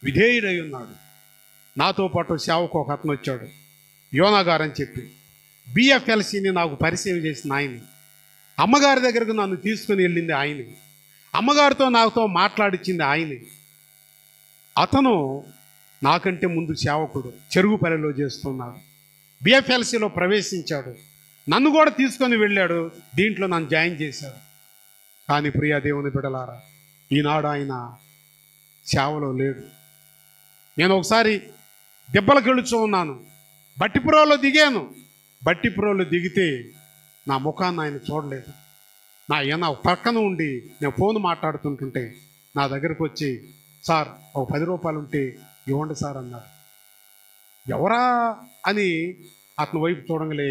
విధేయుడై ఉన్నాడు. నాతో పాటు సేవకు ఒక అతను వచ్చాడు, యోనా గారు అని చెప్పి. బిఎఫ్ఎల్సిని నాకు పరిచయం చేసిన ఆయన, అమ్మగారి దగ్గరకు నన్ను తీసుకుని వెళ్ళింది ఆయన, అమ్మగారితో నాతో మాట్లాడించింది ఆయనే. అతను నాకంటే ముందు సేవకుడు, చెరుగుపల్లిలో చేస్తున్నాడు. బిఎఫ్ఎల్సిలో ప్రవేశించాడు, నన్ను కూడా తీసుకొని వెళ్ళాడు, దీంట్లో నన్ను జాయిన్ చేశాడు. కానీ ప్రియా దేవుని బిడ్డలారా, ఈనాడు ఆయన సేవలో లేడు. నేను ఒకసారి దెబ్బలకు వెళుచూ ఉన్నాను, బట్టిపురంలో దిగాను. బట్టిపురంలో దిగితే నా ముఖాన్ని ఆయన చూడలేదు. నా పక్కన ఉండి నేను ఫోన్ మాట్లాడుతుంటుంటే నా దగ్గరకు వచ్చి, సార్ ఒక 10 రూపాయలు ఉంటే ఇవ్వండి సార్ అన్నాడు. ఎవరా అని అతని వైపు చూడగలే,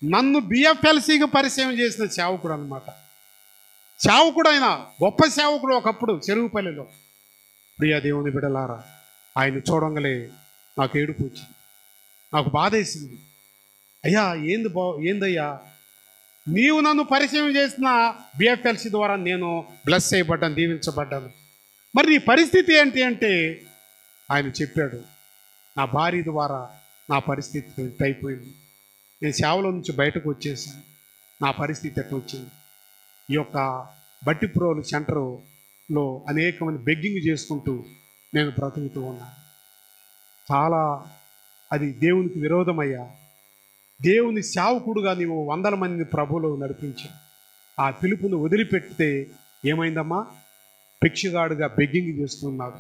నన్ను బిఎఫ్ఎల్సికి పరిచయం చేసిన సేవకుడు అనమాట. సేవకుడు ఆయన, గొప్ప సేవకుడు ఒకప్పుడు చెరుగుపల్లిలో. ప్రియా దేవుని బిడ్డలారా, ఆయన చూడంగలే నాకు ఏడుపు వచ్చింది, నాకు బాధ వేసింది. అయ్యా ఏందయ్యా, నీవు నన్ను పరిచయం చేసిన బిఎఫ్ఎల్సి ద్వారా నేను బ్లెస్ చేయబడ్డాను, దీవించబడ్డాను. మరి నీ పరిస్థితి ఏంటి అంటే ఆయన చెప్పాడు, నా భార్య ద్వారా నా పరిస్థితి అయిపోయింది, నేను సేవలో నుంచి బయటకు వచ్చేసాను, నా పరిస్థితి ఎట్లా వచ్చింది. ఈ యొక్క బట్టిప్రోలు సెంటర్లో అనేక మంది బెగ్గింగ్ చేసుకుంటూ నేను బ్రతుకుతూ ఉన్నాను. చాలా అది దేవునికి విరోధమయ్యా. దేవుని సేవకుడుగా నీవు 100 మందిని ప్రభువులో నడిపించావు. ఆ పిలుపును వదిలిపెడితే ఏమైందమ్మా? భిక్షగాడుగా బెగ్గింగ్ చేస్తున్నాడు.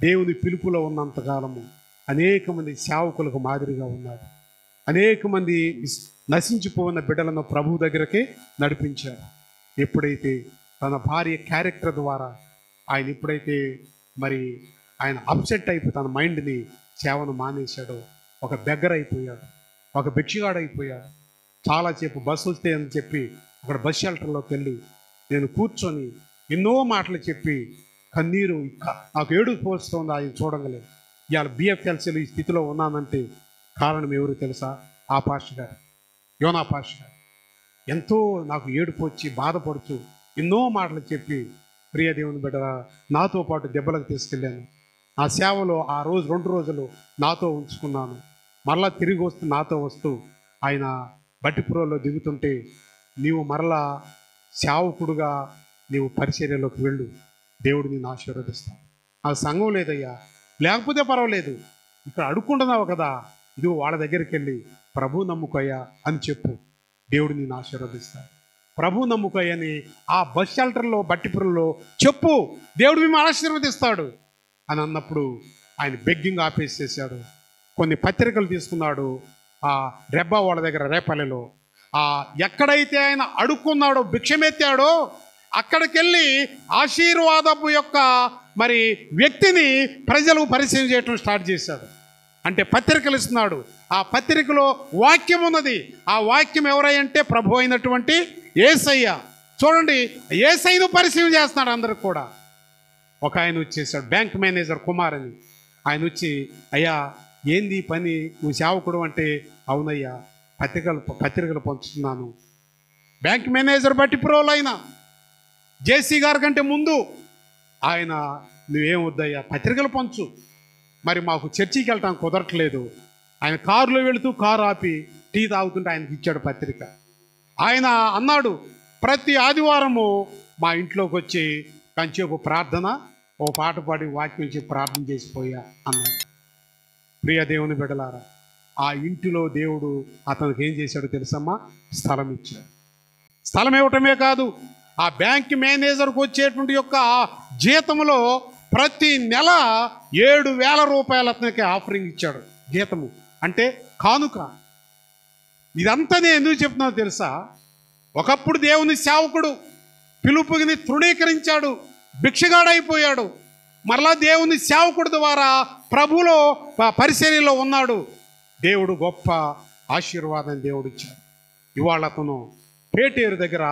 దేవుని పిలుపులో ఉన్నంతకాలము అనేక మంది సేవకులకు మాదిరిగా ఉన్నాడు. అనేక మంది నశించిపోయిన బిడ్డలను ప్రభు దగ్గరకే నడిపించాడు. ఎప్పుడైతే తన భార్య క్యారెక్టర్ ద్వారా ఆయన ఎప్పుడైతే మరి ఆయన అప్సెట్ అయిపోయి తన మైండ్ని సేవను మానేశాడో, ఒక బెగ్గర్ అయిపోయాడు, ఒక భిక్షగాడు అయిపోయాడు. చాలాసేపు బస్సు వస్తే అని చెప్పి అక్కడ బస్ షెల్టర్లోకి వెళ్ళి నేను కూర్చొని ఎన్నో మాటలు చెప్పి కన్నీరు నాకు ఏడుపు పోస్తుంది ఆయన చూడగలేదు. ఇవాళ బిఎఫ్ఎల్సీలో ఈ స్థితిలో ఉన్నానంటే కారణం ఎవరు తెలుసా? ఆ పాస్టర్ గారు, యోనా పాస్టర్ గారు. ఎంతో నాకు ఏడుపు వచ్చి బాధపడుతూ ఎన్నో మాటలు చెప్పి ప్రియ దేవుని బిడ్డ నాతో పాటు దెబ్బలకు తీసుకెళ్ళాను. నా సేవలో ఆ రోజు 2 రోజులు నాతో ఉంచుకున్నాను. మరలా తిరిగి వస్తూ నాతో వస్తూ ఆయన బట్టిపురంలో దిగుతుంటే, నీవు మరలా సేవకుడుగా నీవు పరిచర్యలోకి వెళ్ళు, దేవుడు నిన్ను ఆశీర్వదిస్తాడు. ఆ సంఘం లేదయ్యా, లేకపోతే పర్వాలేదు, ఇక్కడ అడుక్కుంటున్నావు కదా, ఇదిగో వాళ్ళ దగ్గరికి వెళ్ళి ప్రభు నమ్ముకోయ్యా అని చెప్పు, దేవుడు నిన్ను ఆశీర్వదిస్తాడు. ప్రభు నమ్ముకోయ్యని ఆ బస్ షెల్టర్లో బట్టిపురంలో చెప్పు, దేవుడు మిమ్మల్ని ఆశీర్వదిస్తాడు అని అన్నప్పుడు ఆయన బెగ్గింగ్ ఆపేసేసాడు. కొన్ని పత్రికలు తీసుకున్నాడు ఆ రెబ్బా వాళ్ళ దగ్గర రేపల్లిలో. ఎక్కడైతే ఆయన అడుక్కున్నాడో, భిక్షమెత్తాడో అక్కడికి వెళ్ళి ఆశీర్వాదపు యొక్క మరి వ్యక్తిని ప్రజలకు పరిచయం చేయటం స్టార్ట్ చేశాడు. అంటే పత్రికలు ఇస్తున్నాడు. ఆ పత్రికలో వాక్యం ఉన్నది. ఆ వాక్యం ఎవరంటే ప్రభు అయినటువంటి యేసయ్య. చూడండి, యేసయ్యను పరిచయం చేస్తున్నాడు అందరికి కూడా. ఒక ఆయన వచ్చేసాడు, బ్యాంక్ మేనేజర్ కుమార్ అని. ఆయన వచ్చి, అయ్యా ఏంది పని, నువ్వు సేవకుడు అంటే, అవునయ్యా పత్రికలు పంచుతున్నాను. బ్యాంక్ మేనేజర్ బట్టిప్రోలు అయినా జేసీ గారి కంటే ముందు ఆయన నువ్వేం వద్దయ్యా, పత్రికలు పంచు, మరి మాకు చర్చికి వెళ్ళటానికి కుదరట్లేదు. ఆయన కారులో వెళుతూ కారు ఆపి టీ తాగుతుంటే ఆయనకి ఇచ్చాడు పత్రిక. ఆయన అన్నాడు, ప్రతి ఆదివారము మా ఇంట్లోకి వచ్చి కంచేపు ప్రార్థన, ఓ పాట పాడి వాక్యం చెప్పి ప్రార్థన చేసిపోయా అన్నాడు. ప్రియ దేవుని బిడ్డలారా, ఆ ఇంటిలో దేవుడు అతనికి ఏం చేశాడో తెలుసమ్మా? స్థలం ఇచ్చాడు. స్థలం ఇవ్వటమే కాదు, ఆ బ్యాంక్ మేనేజర్కి వచ్చేటువంటి యొక్క జీతంలో ప్రతి నెల 7,000 రూపాయలు అతనికి ఆఫరింగ్ ఇచ్చాడు. జీతము అంటే కానుక. ఇదంతా నేను ఎందుకు చెప్తున్నానో తెలుసా? ఒకప్పుడు దేవుని సేవకుడు పిలుపుని తృణీకరించాడు, భిక్షగాడైపోయాడు. మరలా దేవుని సేవకుడు ద్వారా ప్రభువులో పరిచర్యలో ఉన్నాడు. దేవుడు గొప్ప ఆశీర్వాదం దేవుడిచ్చాడు. ఇవాళ అతను పేటేరు దగ్గర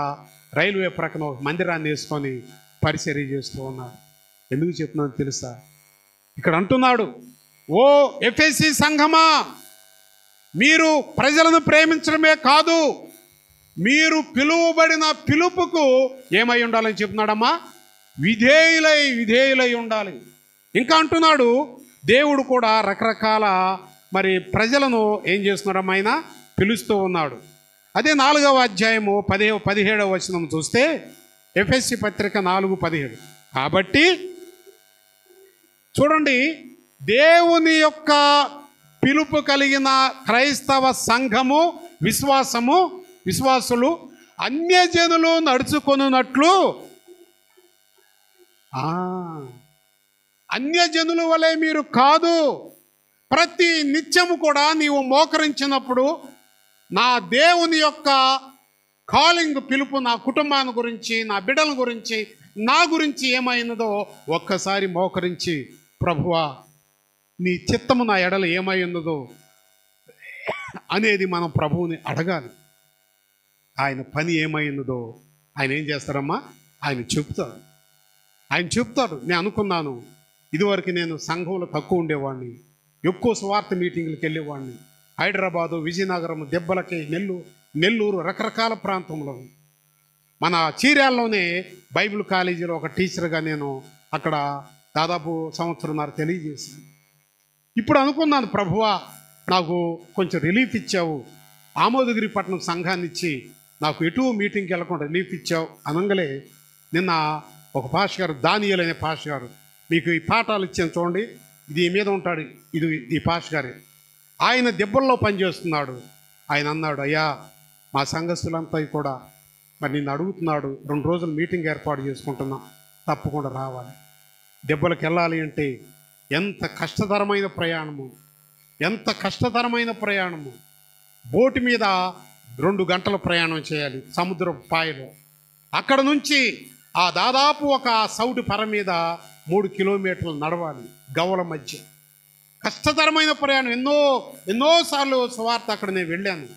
రైల్వే ప్రక్కన ఒక మందిరాన్ని వేసుకొని పరిచర్య చేస్తూ ఉన్నాడు. ఎందుకు చెప్తున్నాను తెలుసా? ఇక్కడ అంటున్నాడు, ఓ ఎఫెసీ సంఘమా, మీరు ప్రజలను ప్రేమించడమే కాదు, మీరు పిలువబడిన పిలుపుకు ఏమై ఉండాలని చెప్తున్నాడమ్మా? విధేయులై ఉండాలి. ఇంకా అంటున్నాడు, దేవుడు కూడా రకరకాల మరి ప్రజలను ఏం చేస్తున్నాడమ్మా? ఆయన పిలుస్తూ ఉన్నాడు. అదే 4వ అధ్యాయము 17వ వచనం చూస్తే, ఎఫెసీ పత్రిక 4:17. కాబట్టి చూడండి, దేవుని యొక్క పిలుపు కలిగిన క్రైస్తవ సంఘము విశ్వాసులు అన్యజనులు నడుచుకొనున్నట్లు, అన్యజనుల వలె మీరు కాదు. ప్రతి నిత్యము కూడా నీవు మోకరించినప్పుడు నా దేవుని యొక్క కాలింగ్ పిలుపు నా కుటుంబాన్ని గురించి, నా బిడ్డల గురించి, నా గురించి ఏమైనదో ఒక్కసారి మోకరించి, ప్రభువా నీ చిత్తము నా ఎడల ఏమై ఉన్నదో అనేది మనం ప్రభువుని అడగాలి. ఆయన పని ఏమై ఉన్నదో ఆయన ఏం చేస్తారమ్మా? ఆయన చెప్తాడు. నేను అనుకున్నాను, ఇదివరకు నేను సంఘంలో తక్కువ ఉండేవాడిని, ఎక్కువ స్వార్థ మీటింగ్లకు వెళ్ళేవాడిని. హైదరాబాదు, విజయనగరం, దెబ్బలకి, నెల్లూరు రకరకాల ప్రాంతంలో, మన చీరాల్లోనే బైబిల్ కాలేజీలో ఒక టీచర్గా నేను అక్కడ దాదాపు 1.5 సంవత్సరం తెలియజేశాను. ఇప్పుడు అనుకున్నాను, ప్రభువా నాకు కొంచెం రిలీఫ్ ఇచ్చావు, ఆమోదగిరి పట్టణం సంఘాన్ని ఇచ్చి నాకు ఎటు మీటింగ్కి వెళ్ళకుండా రిలీఫ్ ఇచ్చావు అనగలే. నిన్న ఒక పాష గారు, దానియేలు అనే పాష గారు, మీకు ఈ పాఠాలు ఇచ్చాను చూడండి, ఇది మీద ఉంటాడు, ఇది ఈ పాష గారే, ఆయన దెబ్బల్లో పనిచేస్తున్నాడు. ఆయన అన్నాడు, అయ్యా మా సంఘస్థులంతా కూడా మరి నిన్ను అడుగుతున్నాడు, 2 రోజులు మీటింగ్ ఏర్పాటు చేసుకుంటున్నా, తప్పకుండా రావాలి. దెబ్బలకు వెళ్ళాలి అంటే ఎంత కష్టతరమైన ప్రయాణము. బోటు మీద 2 గంటల ప్రయాణం చేయాలి సముద్రపు పాయలో. అక్కడ నుంచి ఆ దాదాపు ఒక సౌటు పర మీద 3 కిలోమీటర్లు నడవాలి గవ్వల మధ్య. కష్టతరమైన ప్రయాణం. ఎన్నోసార్లు సువార్త అక్కడ నేను వెళ్ళాను.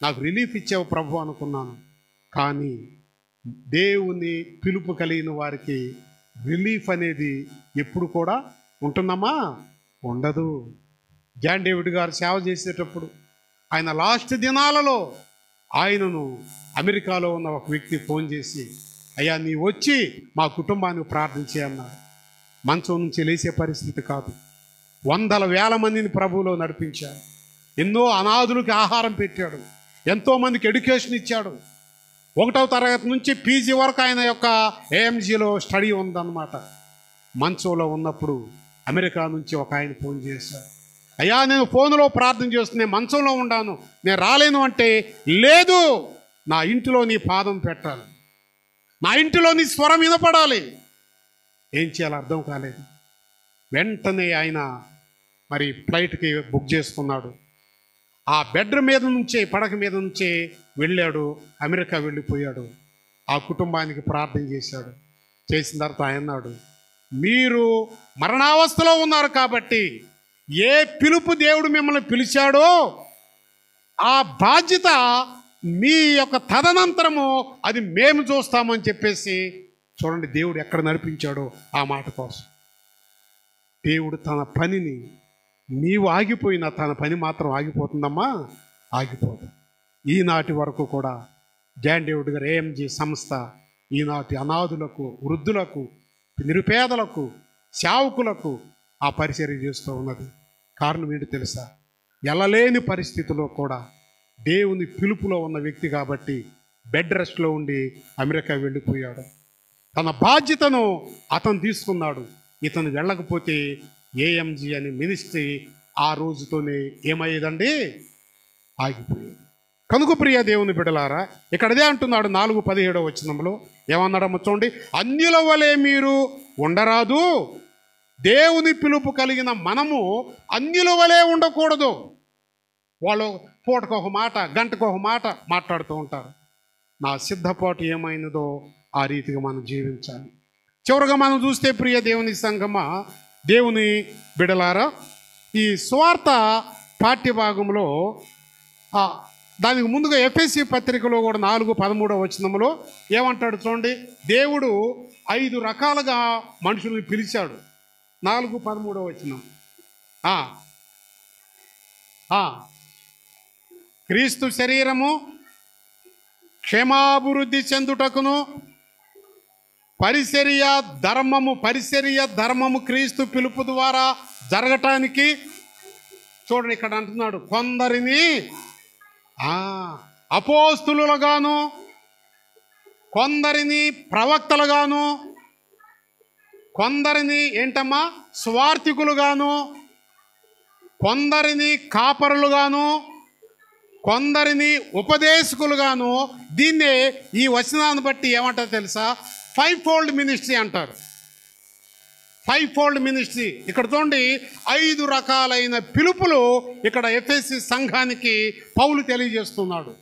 నాకు రిలీఫ్ ఇచ్చావు ప్రభు అనుకున్నాను. కానీ దేవుని పిలుపు కలిగిన వారికి రిలీఫ్ అనేది ఎప్పుడు కూడా ఉంటుందమ్మా? ఉండదు. జాన్ డేవిడ్ గారు సేవ చేసేటప్పుడు ఆయన లాస్ట్ దినాలలో ఆయనను అమెరికాలో ఉన్న ఒక వ్యక్తి ఫోన్ చేసి, అయ్యా నీ వచ్చి మా కుటుంబానికి ప్రార్థించే అన్నాడు. మంచం నుంచి లేచే పరిస్థితి కాదు. 100,000 మందిని ప్రభువులో నడిపించాడు. ఎన్నో అనాథులకి ఆహారం పెట్టాడు. ఎంతోమందికి ఎడ్యుకేషన్ ఇచ్చాడు. 1వ తరగతి నుంచి పీజీ వరకు ఆయన యొక్క ఏఎంజీలో స్టడీ ఉందన్నమాట. మంచంలో ఉన్నప్పుడు అమెరికా నుంచి ఒక ఆయన ఫోన్ చేశాడు, అయ్యా నేను ఫోన్లో ప్రార్థన చేస్తున్నా, మంచంలో ఉన్నాను, నేను రాలేను అంటే, లేదు నా ఇంటిలో నీ పాదం పెట్టాలి, నా ఇంటిలో నీ స్వరం వినపడాలి. ఏం చేయాలో అర్థం కాలేదు. వెంటనే ఆయన మరి ఫ్లైట్కి బుక్ చేసుకున్నాడు. ఆ బెడ్రూమ్ మీద నుంచే, పడక మీద నుంచే వెళ్ళాడు, అమెరికా వెళ్ళిపోయాడు. ఆ కుటుంబానికి ప్రార్థన చేశాడు. చేసిన తర్వాత ఆయన అన్నాడు, మీరు మరణావస్థలో ఉన్నారు కాబట్టి ఏ పిలుపు దేవుడు మిమ్మల్ని పిలిచాడో ఆ బాధ్యత మీ యొక్క తదనంతరము అది మేము చూస్తామని చెప్పేసి, చూడండి దేవుడు ఎక్కడ నడిపించాడో ఆ మాట కోసం. దేవుడు తన పనిని, నీవు ఆగిపోయినా తన పని మాత్రం ఆగిపోతుందమ్మా? ఆగిపోదు. ఈనాటి వరకు కూడా జాన్ డేవిడ్ గారు ఏఎంజీ సంస్థ ఈనాటి అనాథులకు, వృద్ధులకు నిరుపేదలకు, సేవకులకు ఆ పరిచర్య చేస్తూ ఉన్నది. కారణం ఏంటి తెలుసా? ఎల్లలేని పరిస్థితిలో కూడా దేవుని పిలుపులో ఉన్న వ్యక్తి కాబట్టి బెడ్ రెస్ట్లో ఉండి అమెరికా వెళ్ళిపోయాడు. తన బాధ్యతను అతను తీసుకున్నాడు. ఇతను వెళ్ళకపోతే ఏఎంజీ అనే మినిస్ట్రీ ఆ రోజుతోనే ఏమయ్యేదండి? ఆగిపోయేది. కనుక ప్రియ దేవుని బిడ్డలారా, ఇక్కడ అదే అంటున్నాడు 4:17 వచనంలో. ఏమన్నాడమ్మ చూడండి, అన్యుల వలె మీరు ఉండరాదు. దేవుని పిలుపు కలిగిన మనము అన్యుల వలె ఉండకూడదు. వాళ్ళు పూటకొక మాట, గంటకొక మాట మాట్లాడుతూ ఉంటారు. నా సిద్ధపాటు ఏమైనదో ఆ రీతిగా మనం జీవించాలి. చివరిగా మనం చూస్తే ప్రియ దేవుని సంగమా, దేవుని బిడలారా, ఈ స్వార్థ పాఠ్యభాగంలో దానికి ముందుగా ఎఫెసీ పత్రికలో కూడా 4:13 వచనంలో ఏమంటాడు చూడండి. దేవుడు 5 రకాలుగా మనుషుల్ని పిలిచాడు. 4:13 వచనం. క్రీస్తు శరీరము క్షేమాభివృద్ధి చెందుటకును పరిచర్య ధర్మము క్రీస్తు పిలుపు ద్వారా జరగటానికి. చూడండి ఇక్కడ అంటున్నాడు, కొందరిని అపోస్తులుగాను, కొందరిని ప్రవక్తలుగాను, కొందరిని ఏంటమ్మా స్వార్థికులుగాను, కొందరిని కాపరులుగాను, కొందరిని ఉపదేశకులుగాను. దీన్నే ఈ వచనాన్ని బట్టి ఏమంటారు తెలుసా? 5-fold మినిస్ట్రీ అంటారు. 5-fold ministry. ఇక్కడ చూడండి, 5 రకాలైన పిలుపులు ఇక్కడ ఎఫెసీ సంఘానికి పౌలు తెలియజేస్తున్నాడు.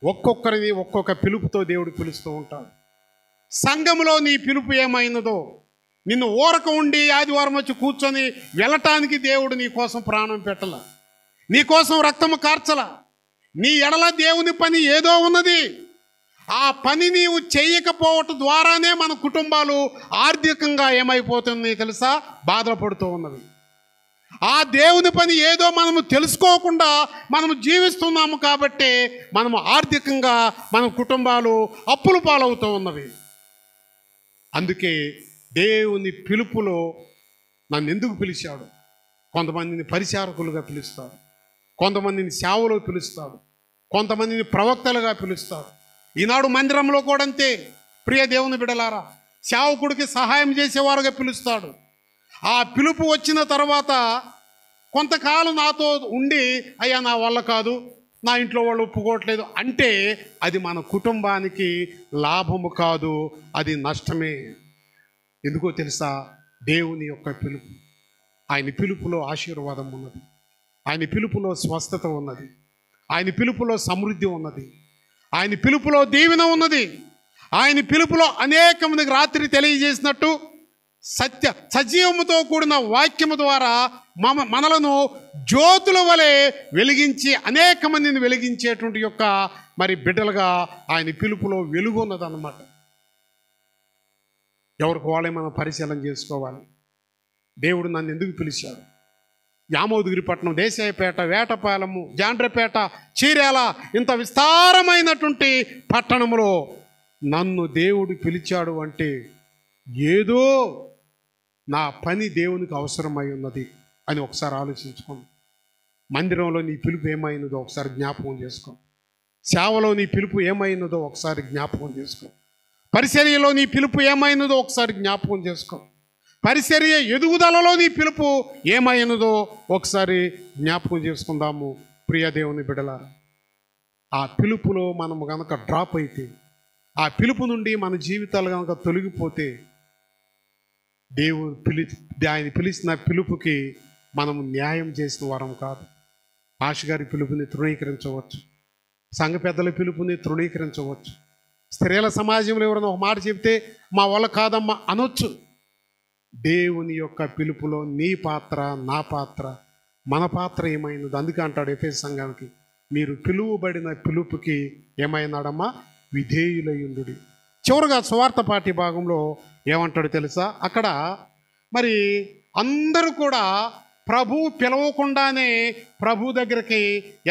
ఒక్కొక్కరిని ఒక్కొక్క పిలుపుతో దేవుడు పిలుస్తూ ఉంటాడు. సంఘములో నీ పిలుపు ఏమైనదో, నిన్ను ఊరక ఉండి ఆదివారం వచ్చి కూర్చొని వెళ్ళటానికి దేవుడు నీ కోసం ప్రాణం పెట్టల, నీ కోసం రక్తము కార్చల. నీ ఎడల దేవుని పని ఏదో ఉన్నది. ఆ పని నీవు చేయకపోవటం ద్వారానే మన కుటుంబాలు ఆర్థికంగా ఏమైపోతుంది తెలుసా? బాధపడుతూ ఉన్నది. ఆ దేవుని పని ఏదో మనము తెలుసుకోకుండా మనము జీవిస్తున్నాము కాబట్టి మనము ఆర్థికంగా మన కుటుంబాలు అప్పుల పాలవుతూ ఉన్నవి. అందుకే దేవుని పిలుపులో నన్ను ఎందుకు పిలిచాడు? కొంతమందిని పరిచారకులుగా పిలుస్తాడు, కొంతమందిని సేవలో పిలుస్తాడు, కొంతమందిని ప్రవక్తలుగా పిలుస్తాడు. ఈనాడు మందిరంలో కూడా అంతే ప్రియ దేవుని బిడలారా, సేవకుడికి సహాయం చేసేవారుగా పిలుస్తాడు. ఆ పిలుపు వచ్చిన తర్వాత కొంతకాలం నాతో ఉండి, అయ్యా నా వల్ల కాదు, నా ఇంట్లో వాళ్ళు ఒప్పుకోవట్లేదు అంటే అది మన కుటుంబానికి లాభము కాదు, అది నష్టమే. ఎందుకో తెలుసా? దేవుని యొక్క పిలుపు, ఆయన పిలుపులో ఆశీర్వాదం ఉన్నది, ఆయన పిలుపులో స్వస్థత ఉన్నది, ఆయన పిలుపులో సమృద్ధి ఉన్నది, ఆయన పిలుపులో దీవెన ఉన్నది. ఆయన పిలుపులో అనేక మందికి రాత్రి తెలియజేసినట్టు సజీవముతో కూడిన వాక్యము ద్వారా మనలను జ్యోతుల వలె వెలిగించి అనేక మందిని వెలిగించేటువంటి యొక్క మరి బిడ్డలుగా ఆయన పిలుపులో వెలుగు ఉన్నదన్నమాట. ఎవరికి వాళ్ళే మనం పరిశీలన చేసుకోవాలి. దేవుడు నన్ను ఎందుకు పిలిచాడు? యామోదుగిరిపట్నం, దేశాయపేట, వేటపాలెము, జాండ్రపేట, చీరాల, ఇంత విస్తారమైనటువంటి పట్టణంలో నన్ను దేవుడు పిలిచాడు అంటే ఏదో నా పని దేవునికి అవసరమై ఉన్నది అని ఒకసారి ఆలోచించుకోండి. మందిరంలో నీ పిలుపు ఏమైనదో ఒకసారి జ్ఞాపకం చేసుకో. సేవలో నీ పిలుపు ఏమైనదో ఒకసారి జ్ఞాపకం చేసుకో. పరిచర్యలో నీ పిలుపు ఏమైనదో ఒకసారి జ్ఞాపకం చేసుకో. పరిచర్య ఎదుగుదలలో నీ పిలుపు ఏమైనదో ఒకసారి జ్ఞాపకం చేసుకుందాము ప్రియ దేవుని బిడ్డలారా. ఆ పిలుపులో మనము కనుక డ్రాప్ అయితే, ఆ పిలుపు నుండి మన జీవితాలు కనుక తొలగిపోతే, ఆయన పిలిచిన పిలుపుకి మనము న్యాయం చేసిన వారం కాదు. ఆశ గారి పిలుపుని తృణీకరించవచ్చు, సంఘ పెద్దల పిలుపుని తృణీకరించవచ్చు, స్త్రీల సమాజంలో ఎవరైనా ఒక మాట చెప్తే మా వల్ల కాదమ్మా అనొచ్చు. దేవుని యొక్క పిలుపులో నీ పాత్ర, నా పాత్ర, మన పాత్ర ఏమైనది? అందుకే అంటాడు ఎఫెసీ సంఘానికి, మీరు పిలువబడిన పిలుపుకి ఏమైనాడమ్మా? విధేయులయ్యుండుడి. చివరగా సువార్త పాఠ్య భాగంలో ఏమంటాడు తెలుసా? అక్కడ మరి అందరూ కూడా ప్రభు పిలవకుండానే ప్రభు దగ్గరికి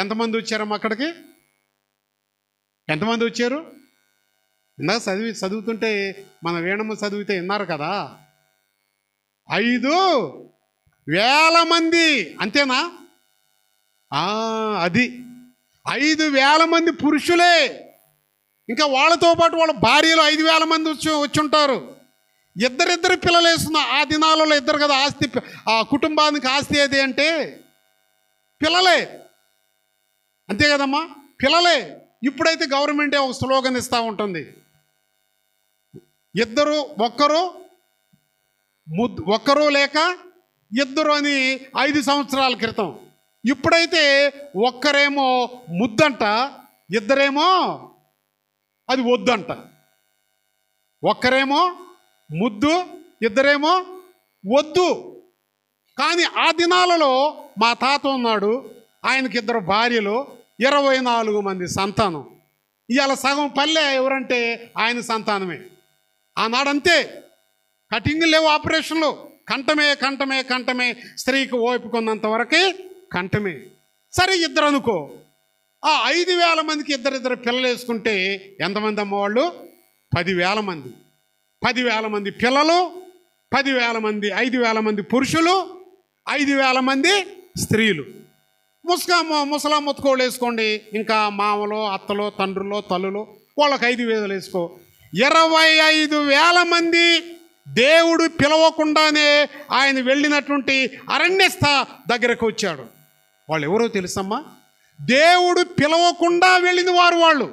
ఎంతమంది వచ్చారమ్మా? అక్కడికి ఎంతమంది వచ్చారు? ఇందాక చదువుతుంటే మన వేణమ్మ చదివితే విన్నారు కదా, 5,000 మంది. అంతేనా? అది 5,000 మంది పురుషులే. ఇంకా వాళ్ళతో పాటు వాళ్ళ భార్యలు 5,000 మంది వచ్చి ఉంటారు. ఇద్దరిద్దరు పిల్లలు వేస్తున్న ఆ దినాలలో ఇద్దరు కదా ఆస్తి. ఆ కుటుంబానికి ఆస్తి ఏది అంటే పిల్లలే, అంతే కదమ్మా, పిల్లలే. ఇప్పుడైతే గవర్నమెంటే ఒక స్లోగన్ ఇస్తూ ఉంటుంది, ఒక్కరు లేక ఇద్దరు అని 5 సంవత్సరాల క్రితం. ఇప్పుడైతే ఒక్కరేమో ముద్దంట, ఇద్దరేమో అది వద్దంట. ఒక్కరేమో ముద్దు, ఇద్దరేమో వద్దు. కానీ ఆ దినాలలో మా తాత ఉన్నాడు, ఆయనకి 2 భార్యలు, 24 మంది సంతానం. ఇవాళ సగం పల్లె ఎవరంటే ఆయన సంతానమే. ఆనాడంతే, కటింగ్ లేవు, ఆపరేషన్లు, కంఠమే. స్త్రీకి ఓపికొన్నంత వరకే కంఠమే. సరే, 2 అనుకో. ఆ 5,000 మందికి ఇద్దరిద్దరు పిల్లలు వేసుకుంటే ఎంతమంది అమ్మవాళ్ళు? 10,000 మంది. 10,000 మంది పిల్లలు, 10,000 మంది, 5,000 మంది పురుషులు, 5,000 మంది స్త్రీలు. ముసలా ముత్తుకోళ్ళు వేసుకోండి, ఇంకా మామలో, అత్తలో, తండ్రులో, తల్లులు, వాళ్ళకి 5,000 వేసుకో. 25,000 మంది దేవుడు పిలవకుండానే ఆయన వెళ్ళినటువంటి అరణ్యస్థ దగ్గరకు వచ్చాడు. వాళ్ళు ఎవరో తెలుసమ్మా? దేవుడు పిలవకుండా వెళ్ళిన వాళ్ళు.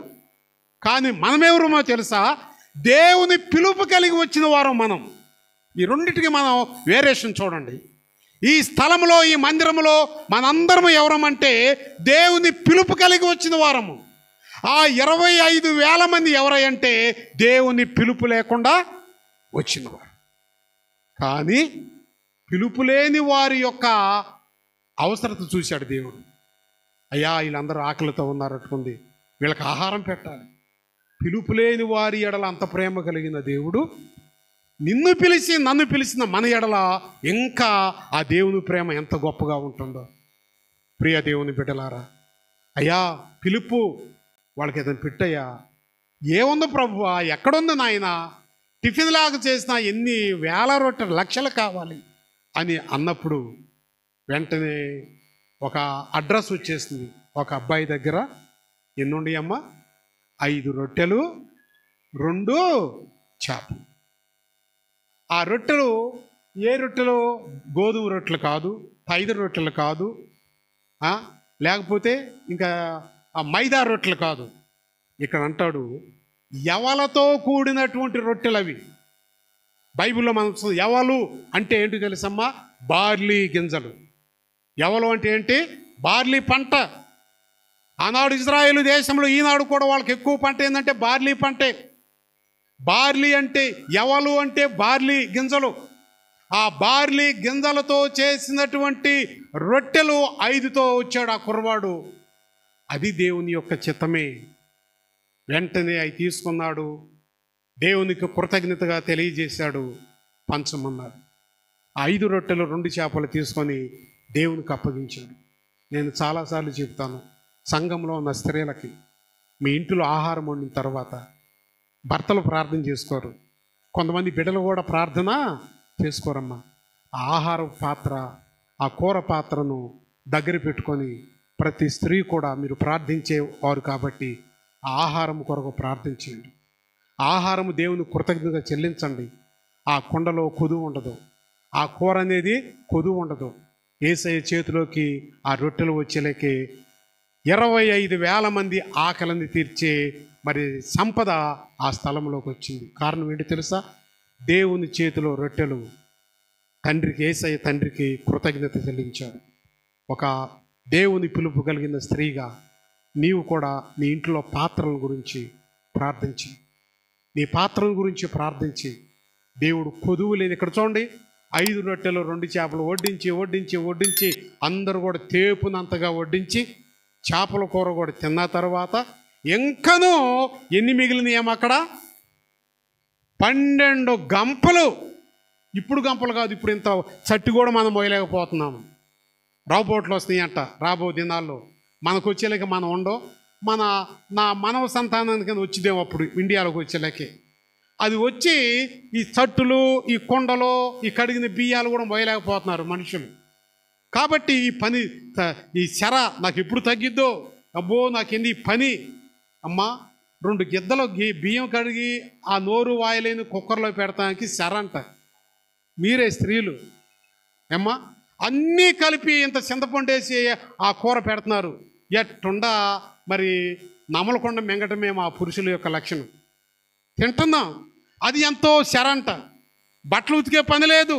కానీ మనమెవరమో తెలుసా? దేవుని పిలుపు కలిగి వచ్చిన వారు మనం. ఈ రెండింటికి మనం వేరియేషన్ చూడండి. ఈ స్థలంలో, ఈ మందిరంలో మనందరము ఎవరమంటే దేవుని పిలుపు కలిగి వచ్చిన వారము. ఆ 25,000 మంది ఎవరంటే దేవుని పిలుపు లేకుండా వచ్చినవారు. కానీ పిలుపు లేని వారి యొక్క అవసరత చూశాడు దేవుడు. అయ్యా, వీళ్ళందరూ ఆకలితో ఉన్నారట్టుకుంది, వీళ్ళకి ఆహారం పెట్టాలి. పిలుపు లేని వారి ఎడల అంత ప్రేమ కలిగిన దేవుడు నన్ను పిలిచిన మన ఎడల ఇంకా ఆ దేవుని ప్రేమ ఎంత గొప్పగా ఉంటుందో. ప్రియ దేవుని బిడ్డలారా, అయ్యా పిలుపు, వాళ్ళకి ఏదైనా పెట్టయ్యా. ఏముంది ప్రభువా, ఎక్కడుంది నాయన, టిఫిన్ లాగా చేసిన ఎన్ని వేల రొట్టెలు, లక్షలు కావాలి అని అన్నప్పుడు వెంటనే ఒక అడ్రస్ వచ్చేసింది. ఒక అబ్బాయి దగ్గర ఎన్నుండి అమ్మ? 5 రొట్టెలు 2 చేపలు. ఆ రొట్టెలు ఏ రొట్టెలు? గోధుమ రొట్టెలు కాదు, పైద రొట్టెలు కాదు, లేకపోతే ఇంకా మైదా రొట్టెలు కాదు. ఇక్కడ అంటాడు యవలతో కూడినటువంటి రొట్టెలు అవి. బైబిల్లో మనం యవలు అంటే ఏంటి తెలుసమ్మా? బార్లీ గింజలు. యవలు అంటే ఏంటి? బార్లీ పంట. ఆనాడు ఇజ్రాయేలు దేశంలో, ఈనాడు కూడా వాళ్ళకి ఎక్కువ పంట ఏంటంటే బార్లీ పంటే. బార్లీ అంటే, యవలు అంటే బార్లీ గింజలు. ఆ బార్లీ గింజలతో చేసినటువంటి రొట్టెలు 5తో వచ్చాడు ఆ కుర్రవాడు. అది దేవుని యొక్క చిత్తమే. వెంటనే అవి తీసుకున్నాడు, దేవునికి కృతజ్ఞతగా తెలియజేశాడు, పంచమన్నాడు. 5 రొట్టెలు 2 చేపలు తీసుకొని దేవునికి అప్పగించాడు. నేను చాలాసార్లు చెప్తాను, సంఘంలో ఉన్న స్త్రీలకి, మీ ఇంటిలో ఆహారం వండిన తర్వాత భర్తలు ప్రార్థన చేసుకోరు, కొంతమంది బిడ్డలు కూడా ప్రార్థన చేసుకోరమ్మా. ఆ ఆహారం పాత్ర, ఆ కూర పాత్రను దగ్గర పెట్టుకొని ప్రతి స్త్రీ కూడా మీరు ప్రార్థించేవారు కాబట్టి ఆ ఆహారం కొరకు ప్రార్థించండి. ఆహారము దేవుని కృతజ్ఞతగా చెల్లించండి. ఆ కుండలో కొదువు ఉండదు, ఆ కూర అనేది కొదువు ఉండదు. యేసయ్య చేతిలోకి ఆ రొట్టెలు వచ్చేలేకే 25,000 మంది ఆకలిని తీర్చే మరి సంపద ఆ స్థలంలోకి వచ్చింది. కారణం ఏంటి తెలుసా? దేవుని చేతిలో రొట్టెలు తండ్రికి, యేసయ్య తండ్రికి కృతజ్ఞత చెల్లించాడు. ఒక దేవుని పిలుపు కలిగిన స్త్రీగా నీవు కూడా నీ ఇంట్లో పాత్రల గురించి ప్రార్థించి, నీ పాత్రల గురించి ప్రార్థించి, దేవుడు కొదువు లేని, ఇక్కడ చూడండి 5 రొట్టెలు 2 చేపలు వడ్డించి అందరూ కూడా తేపునంతగా వడ్డించి చేపల కూర కూడా తిన్న తర్వాత ఇంకనూ ఎన్ని మిగిలినాయేమో అక్కడ? 12 గంపలు. ఇప్పుడు గంపలు కాదు, ఇప్పుడు ఇంత చట్టి కూడా మనం మోయలేకపోతున్నాము. రాబోట్లు వస్తాయి అంట రాబో దినాల్లో. మనకు వచ్చేలేక మనం ఉండవు. నా మనవ సంతానానికి వచ్చిదేమో అప్పుడు ఇండియాలోకి వచ్చేలేకే. అది వచ్చి ఈ తట్టులు, ఈ కొండలు, ఈ కడిగిన బియ్యాలు కూడా మోయలేకపోతున్నారు మనుషులు. కాబట్టి ఈ పని, ఈ చెర నాకు ఎప్పుడు తగ్గిద్దో, అబ్బో నాకెంది ఈ పని. అమ్మా, 2 గిద్దలు బియ్యం కడిగి ఆ నోరు వాయలేని కుక్కర్లో పెడతానికి చెర అంట. మీరే స్త్రీలు అమ్మా అన్నీ కలిపి ఇంత చింతపండు వేసి ఆ కూర పెడుతున్నారు. ఎట్టుండా మరి నమలకుండా మింగటమే మా పురుషుల యొక్క లక్షణం. తింటున్నాం, అది ఎంతో శరంట. బట్టలు ఉతికే పని లేదు,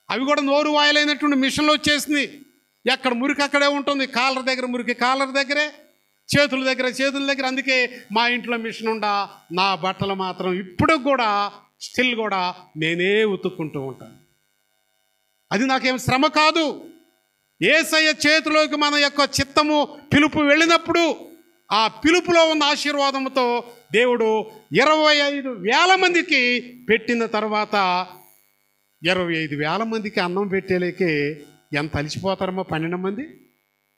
అవి కూడా నోరు వాయలైనటువంటి మిషన్లో వచ్చేసింది. ఎక్కడ మురికి అక్కడే ఉంటుంది. కాలర్ దగ్గర మురికి కాలర్ దగ్గరే, చేతుల దగ్గర. అందుకే మా ఇంట్లో మిషన్ ఉండా నా బట్టలు మాత్రం ఇప్పుడు కూడా స్టిల్ కూడా నేనే ఉతుక్కుంటూ ఉంటాను. అది నాకేం శ్రమ కాదు. యేసయ్య చేతిలోకి మన యొక్క చిత్తము, పిలుపు వెళ్ళినప్పుడు ఆ పిలుపులో ఉన్న ఆశీర్వాదంతో దేవుడు 25,000 మందికి పెట్టిన తర్వాత 25,000 మందికి అన్నం పెట్టేలేకే ఎంత అలిసిపోతారమ్మా 12 మంది,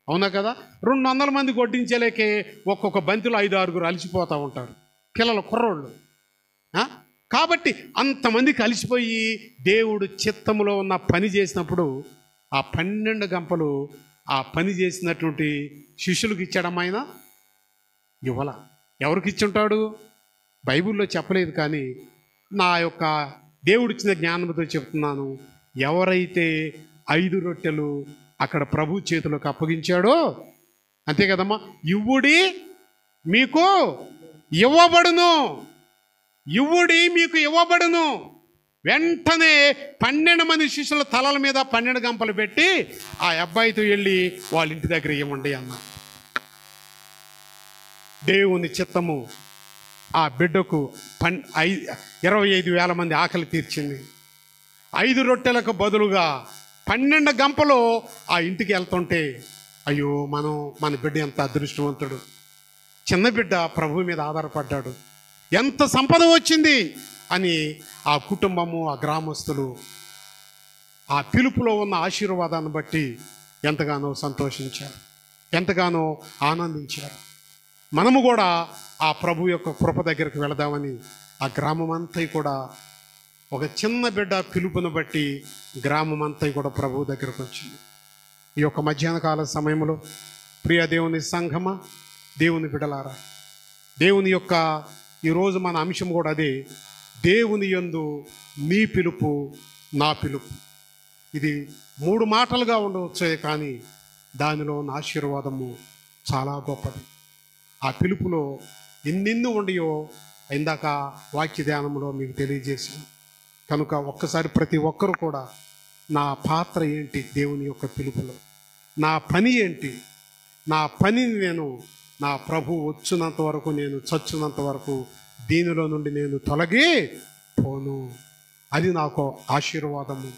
అవునా కదా? 200 మంది కొట్టించేలేకే ఒక్కొక్క బంతిలో 5-6 అలిసిపోతూ ఉంటారు పిల్లలు, కుర్రోళ్ళు. కాబట్టి అంతమందికి అలిసిపోయి దేవుడు చిత్తములో ఉన్న పని చేసినప్పుడు ఆ 12 గంపలు ఆ పని చేసినటువంటి శిష్యులకు ఇచ్చాడమ్మాయన ఇవ్వాల. ఎవరికి ఇచ్చుంటాడు? బైబిల్లో చెప్పలేదు, కానీ నా యొక్క దేవుడిచ్చిన జ్ఞానంతో చెప్తున్నాను. ఎవరైతే 5 రొట్టెలు అక్కడ ప్రభు చేతులకు అప్పగించాడో, అంతే కదమ్మా, ఇవ్వుడి మీకు ఇవ్వబడును, ఇవ్వుడి మీకు ఇవ్వబడును. వెంటనే 12 మంది శిష్యుల తలల మీద 12 గంపలు పెట్టి ఆ అబ్బాయితో వెళ్ళి వాళ్ళ ఇంటి దగ్గర ఇవ్వండి అన్న. దేవుని చిత్తము ఆ బిడ్డకు 25,000 మంది ఆకలి తీర్చింది. 5 రొట్టెలకు బదులుగా 12 గంపలు ఆ ఇంటికి వెళ్తుంటే, అయ్యో మన బిడ్డ ఎంత అదృష్టవంతుడు, చిన్న బిడ్డ ప్రభు మీద ఆధారపడ్డాడు, ఎంత సంపద వచ్చింది అని ఆ కుటుంబము, ఆ గ్రామస్తులు ఆ పిలుపులో ఉన్న ఆశీర్వాదాన్ని బట్టి ఎంతగానో సంతోషించారు, ఎంతగానో ఆనందించారు. మనము కూడా ఆ ప్రభు యొక్క కృప దగ్గరికి వెళదామని ఆ గ్రామం అంతా కూడా, ఒక చిన్న బిడ్డ పిలుపును బట్టి గ్రామం అంతా కూడా ప్రభు దగ్గరకు వచ్చింది. ఈ యొక్క మధ్యాహ్న కాల సమయంలో ప్రియ దేవుని సంఘమా, దేవుని బిడ్డలారా, దేవుని యొక్క ఈరోజు మన అంశం కూడా అదే, దేవుని యందు నీ పిలుపు, నా పిలుపు. ఇది 3 మాటలుగా ఉండవచ్చే, కానీ దానిలో ఉన్న ఆశీర్వాదము చాలా గొప్పది. ఆ పిలుపులో ఎన్నెన్ని ఉండయో ఇందాక వాక్య ధ్యానంలో మీకు తెలియజేసాను. కనుక ఒక్కసారి ప్రతి ఒక్కరు కూడా నా పాత్ర ఏంటి దేవుని యొక్క పిలుపులో, నా పని ఏంటి, నా పనిని నేను నా ప్రభు వచ్చినంత వరకు, నేను చచ్చినంత వరకు దీనిలో నుండి నేను తొలగి పోను. అది నాకు ఆశీర్వాదము.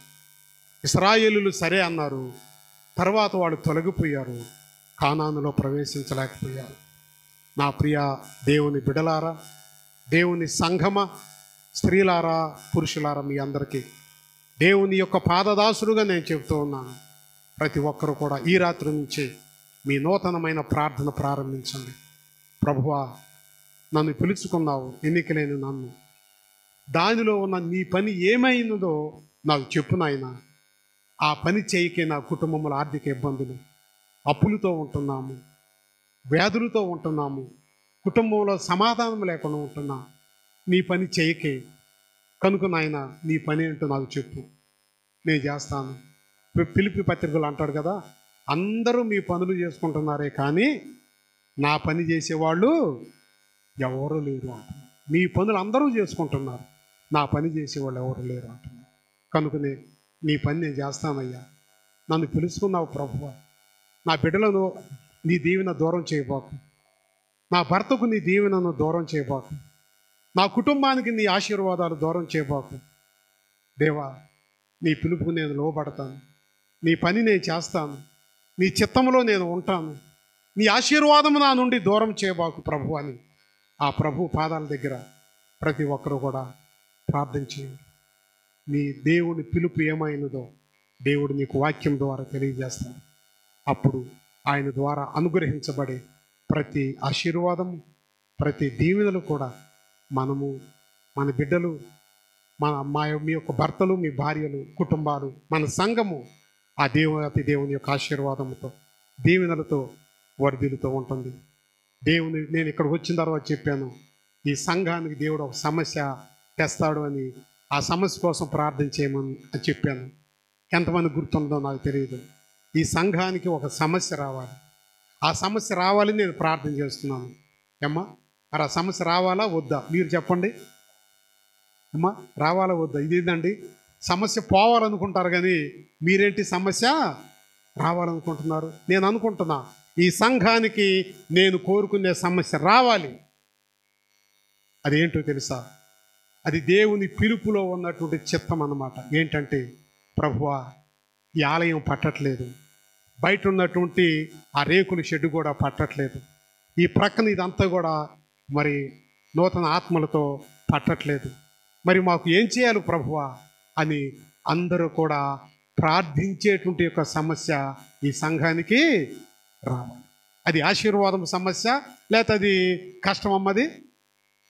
ఇశ్రాయేలులు సరే అన్నారు, తర్వాత వాళ్ళు తొలగిపోయారు, కానానులో ప్రవేశించలేకపోయారు. నా ప్రియ దేవుని బిడలారా, దేవుని సంఘమ, స్త్రీలారా, పురుషులారా, మీ అందరికీ దేవుని యొక్క పాదదాసుడుగా నేను చెబుతూ ఉన్నాను. ప్రతి ఒక్కరూ కూడా ఈ రాత్రి నుంచి మీ నూతనమైన ప్రార్థన ప్రారంభించండి. ప్రభువా, నన్ను పిలుచుకున్నావు, ఎన్నికలేని నన్ను, దానిలో ఉన్న నీ పని ఏమైనదో నాకు చెప్పు నాయనా. ఆ పని చేయకే నా కుటుంబంలో ఆర్థిక ఇబ్బందులు, అప్పులతో ఉంటున్నాము, వ్యాధులతో ఉంటున్నాము, కుటుంబంలో సమాధానం లేకుండా ఉంటున్నా. నీ పని చేయకే, కనుక నాయన నీ పని ఏంటో నాకు చెప్పు, నేను చేస్తాను. పిలిపి పత్రికలు అంటాడు కదా, అందరూ మీ పనులు చేసుకుంటున్నారే కానీ నా పని చేసేవాళ్ళు ఎవరు లేరు అంటున్నారు. మీ పనులు అందరూ చేసుకుంటున్నారు, నా పని చేసేవాళ్ళు ఎవరు లేరు అంటున్నారు. కనుకనే నీ పని నేను చేస్తానయ్యా. నన్ను పిలుచుకున్నావు ప్రభువా. నా బిడ్డలను నీ దీవెన దూరం చేయబాకు, నా భర్తకు నీ దీవెనను దూరం చేయబాకు, నా కుటుంబానికి నీ ఆశీర్వాదాలు దూరం చేయబాకు. దేవా, నీ పిలుపుకు నేను లోబడతాను, నీ పని నేను చేస్తాను, నీ చిత్తంలో నేను ఉంటాను, నీ ఆశీర్వాదము నా నుండి దూరం చేయబాకు ప్రభు అని ఆ ప్రభు పాదాల దగ్గర ప్రతి ఒక్కరూ కూడా ప్రార్థన చేయండి. నీ దేవుని పిలుపు ఏమైనదో దేవుడు నీకు వాక్యం ద్వారా తెలియజేస్తాడు. అప్పుడు ఆయన ద్వారా అనుగ్రహించబడే ప్రతి ఆశీర్వాదము, ప్రతి దీవెనలు కూడా మనము మన బిడ్డలు, మీ యొక్క భర్తలు, మీ భార్యలు, కుటుంబాలు, మన సంఘము ఆ అతి దేవుని యొక్క ఆశీర్వాదంతో, దీవెనలతో వర్ధిల్లుతూ ఉంటుంది. నేను ఇక్కడికి వచ్చిన తర్వాత చెప్పాను, ఈ సంఘానికి దేవుడు ఒక సమస్య తెస్తాడు అని. ఆ సమస్య కోసం ప్రార్థన చేయమని చెప్పాను. ఎంతమంది గుర్తుందో నాకు తెలియదు. ఈ సంఘానికి ఒక సమస్య రావాలి. ఆ సమస్య రావాలని నేను ప్రార్థన చేస్తున్నాను. అమ్మా, మరి ఆ సమస్య రావాలా వద్దా మీరు చెప్పండి. అమ్మా, రావాలా వద్దా? ఇదేందండి, సమస్య పోవాలనుకుంటారు కానీ మీరేంటి సమస్య రావాలనుకుంటున్నారు? నేను అనుకుంటున్నా ఈ సంఘానికి నేను కోరుకునే సమస్య రావాలి. అదేంటో తెలుసా? అది దేవుని పిలుపులో ఉన్నటువంటి చిత్తం అన్నమాట. ఏంటంటే, ప్రభువా, ఈ ఆలయం పట్టట్లేదు, బయట ఉన్నటువంటి ఆ రేకుల షెడ్డు కూడా పట్టట్లేదు, ఈ ప్రక్కన ఇదంతా కూడా మరి నూతన ఆత్మలతో పట్టట్లేదు, మరి మాకు ఏం చేయాలి ప్రభువా అని అందరూ కూడా ప్రార్థించేటువంటి యొక్క సమస్య ఈ సంఘానికి రావాలి. అది ఆశీర్వాదం సమస్య, లేకపోతే అది కష్టం అమ్మది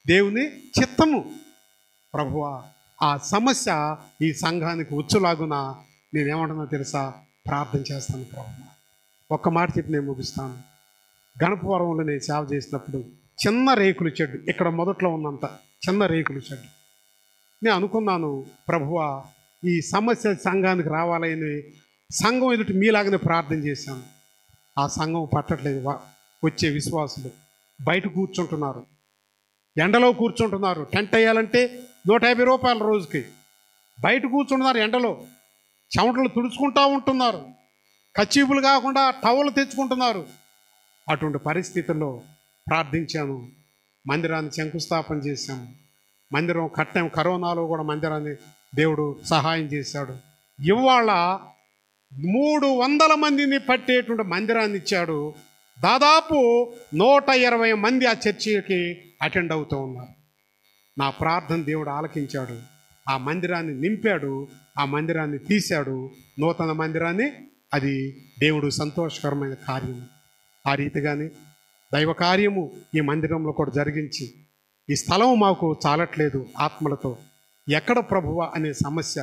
దేవుని చిత్తము. ప్రభువా, ఆ సమస్య ఈ సంఘానికి వచ్చులాగున నేనేమంటున్నా తెలుసా? ప్రార్థన చేస్తాను ప్రభువా. ఒక్క మాట చెప్పి నేను ముగిస్తాను. గణపవరంలో నేను సేవ చేసినప్పుడు చిన్న రేకుల షెడ్, ఇక్కడ మొదట్లో ఉన్నంత చిన్న రేకుల షెడ్. నేను అనుకున్నాను, ప్రభువా, ఈ సమస్య సంఘానికి రావాలని సంఘం ఎదుటి మీలాగానే ప్రార్థన చేశాను. ఆ సంఘం పట్టట్లేదు. వచ్చే విశ్వాసులు బయట కూర్చుంటున్నారు, ఎండలో కూర్చుంటున్నారు. టెంట్ వేయాలంటే 150 రూపాయల రోజుకి. బయట కూర్చుంటున్నారు ఎండలో, చెమటలు తుడుచుకుంటూ ఉంటున్నారు, కచ్చీపులు కాకుండా టవలు తెచ్చుకుంటున్నారు. అటువంటి పరిస్థితుల్లో ప్రార్థించాను. మందిరాన్ని శంకుస్థాపన చేశాము, మందిరం కట్టాము. కరోనాలో కూడా మందిరాన్ని దేవుడు సహాయం చేశాడు. ఇవాళ 300 మందిని పట్టేటువంటి మందిరాన్ని ఇచ్చాడు. దాదాపు 120 మంది ఆ చర్చికి అటెండ్ అవుతూ ఉన్నారు. నా ప్రార్థన దేవుడు ఆలకించాడు. ఆ మందిరాన్ని నింపాడు, ఆ మందిరాన్ని తీశాడు, నూతన మందిరాన్ని. అది దేవుడు సంతోషకరమైన కార్యం. ఆ రీతిగానే దైవ కార్యము ఈ మందిరంలో కూడా జరిగించి, ఈ స్థలం మాకు చాలట్లేదు ఆత్మలతో, ఎక్కడ ప్రభువ అనే సమస్య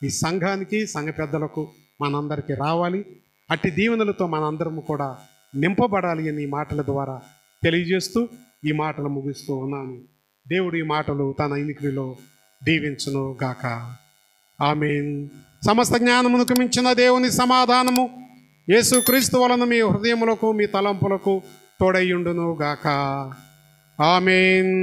ఈ సంఘానికి, సంఘ పెద్దలకు, మనందరికీ రావాలి. అట్టి దీవెనలతో మనందరము కూడా నింపబడాలి అని ఈ మాటల ద్వారా తెలియజేస్తూ ఈ మాటలు ముగిస్తూ ఉన్నాను. దేవుడు ఈ మాటలు తన ఇనికిడిలో దీవించును గాక. ఆమేన్. సమస్త జ్ఞానమునకు మించిన దేవుని సమాధానము యేసుక్రీస్తు వలన మీ హృదయములకు, మీ తలంపులకు తోడయ్యుండును గాక. ఆమేన్.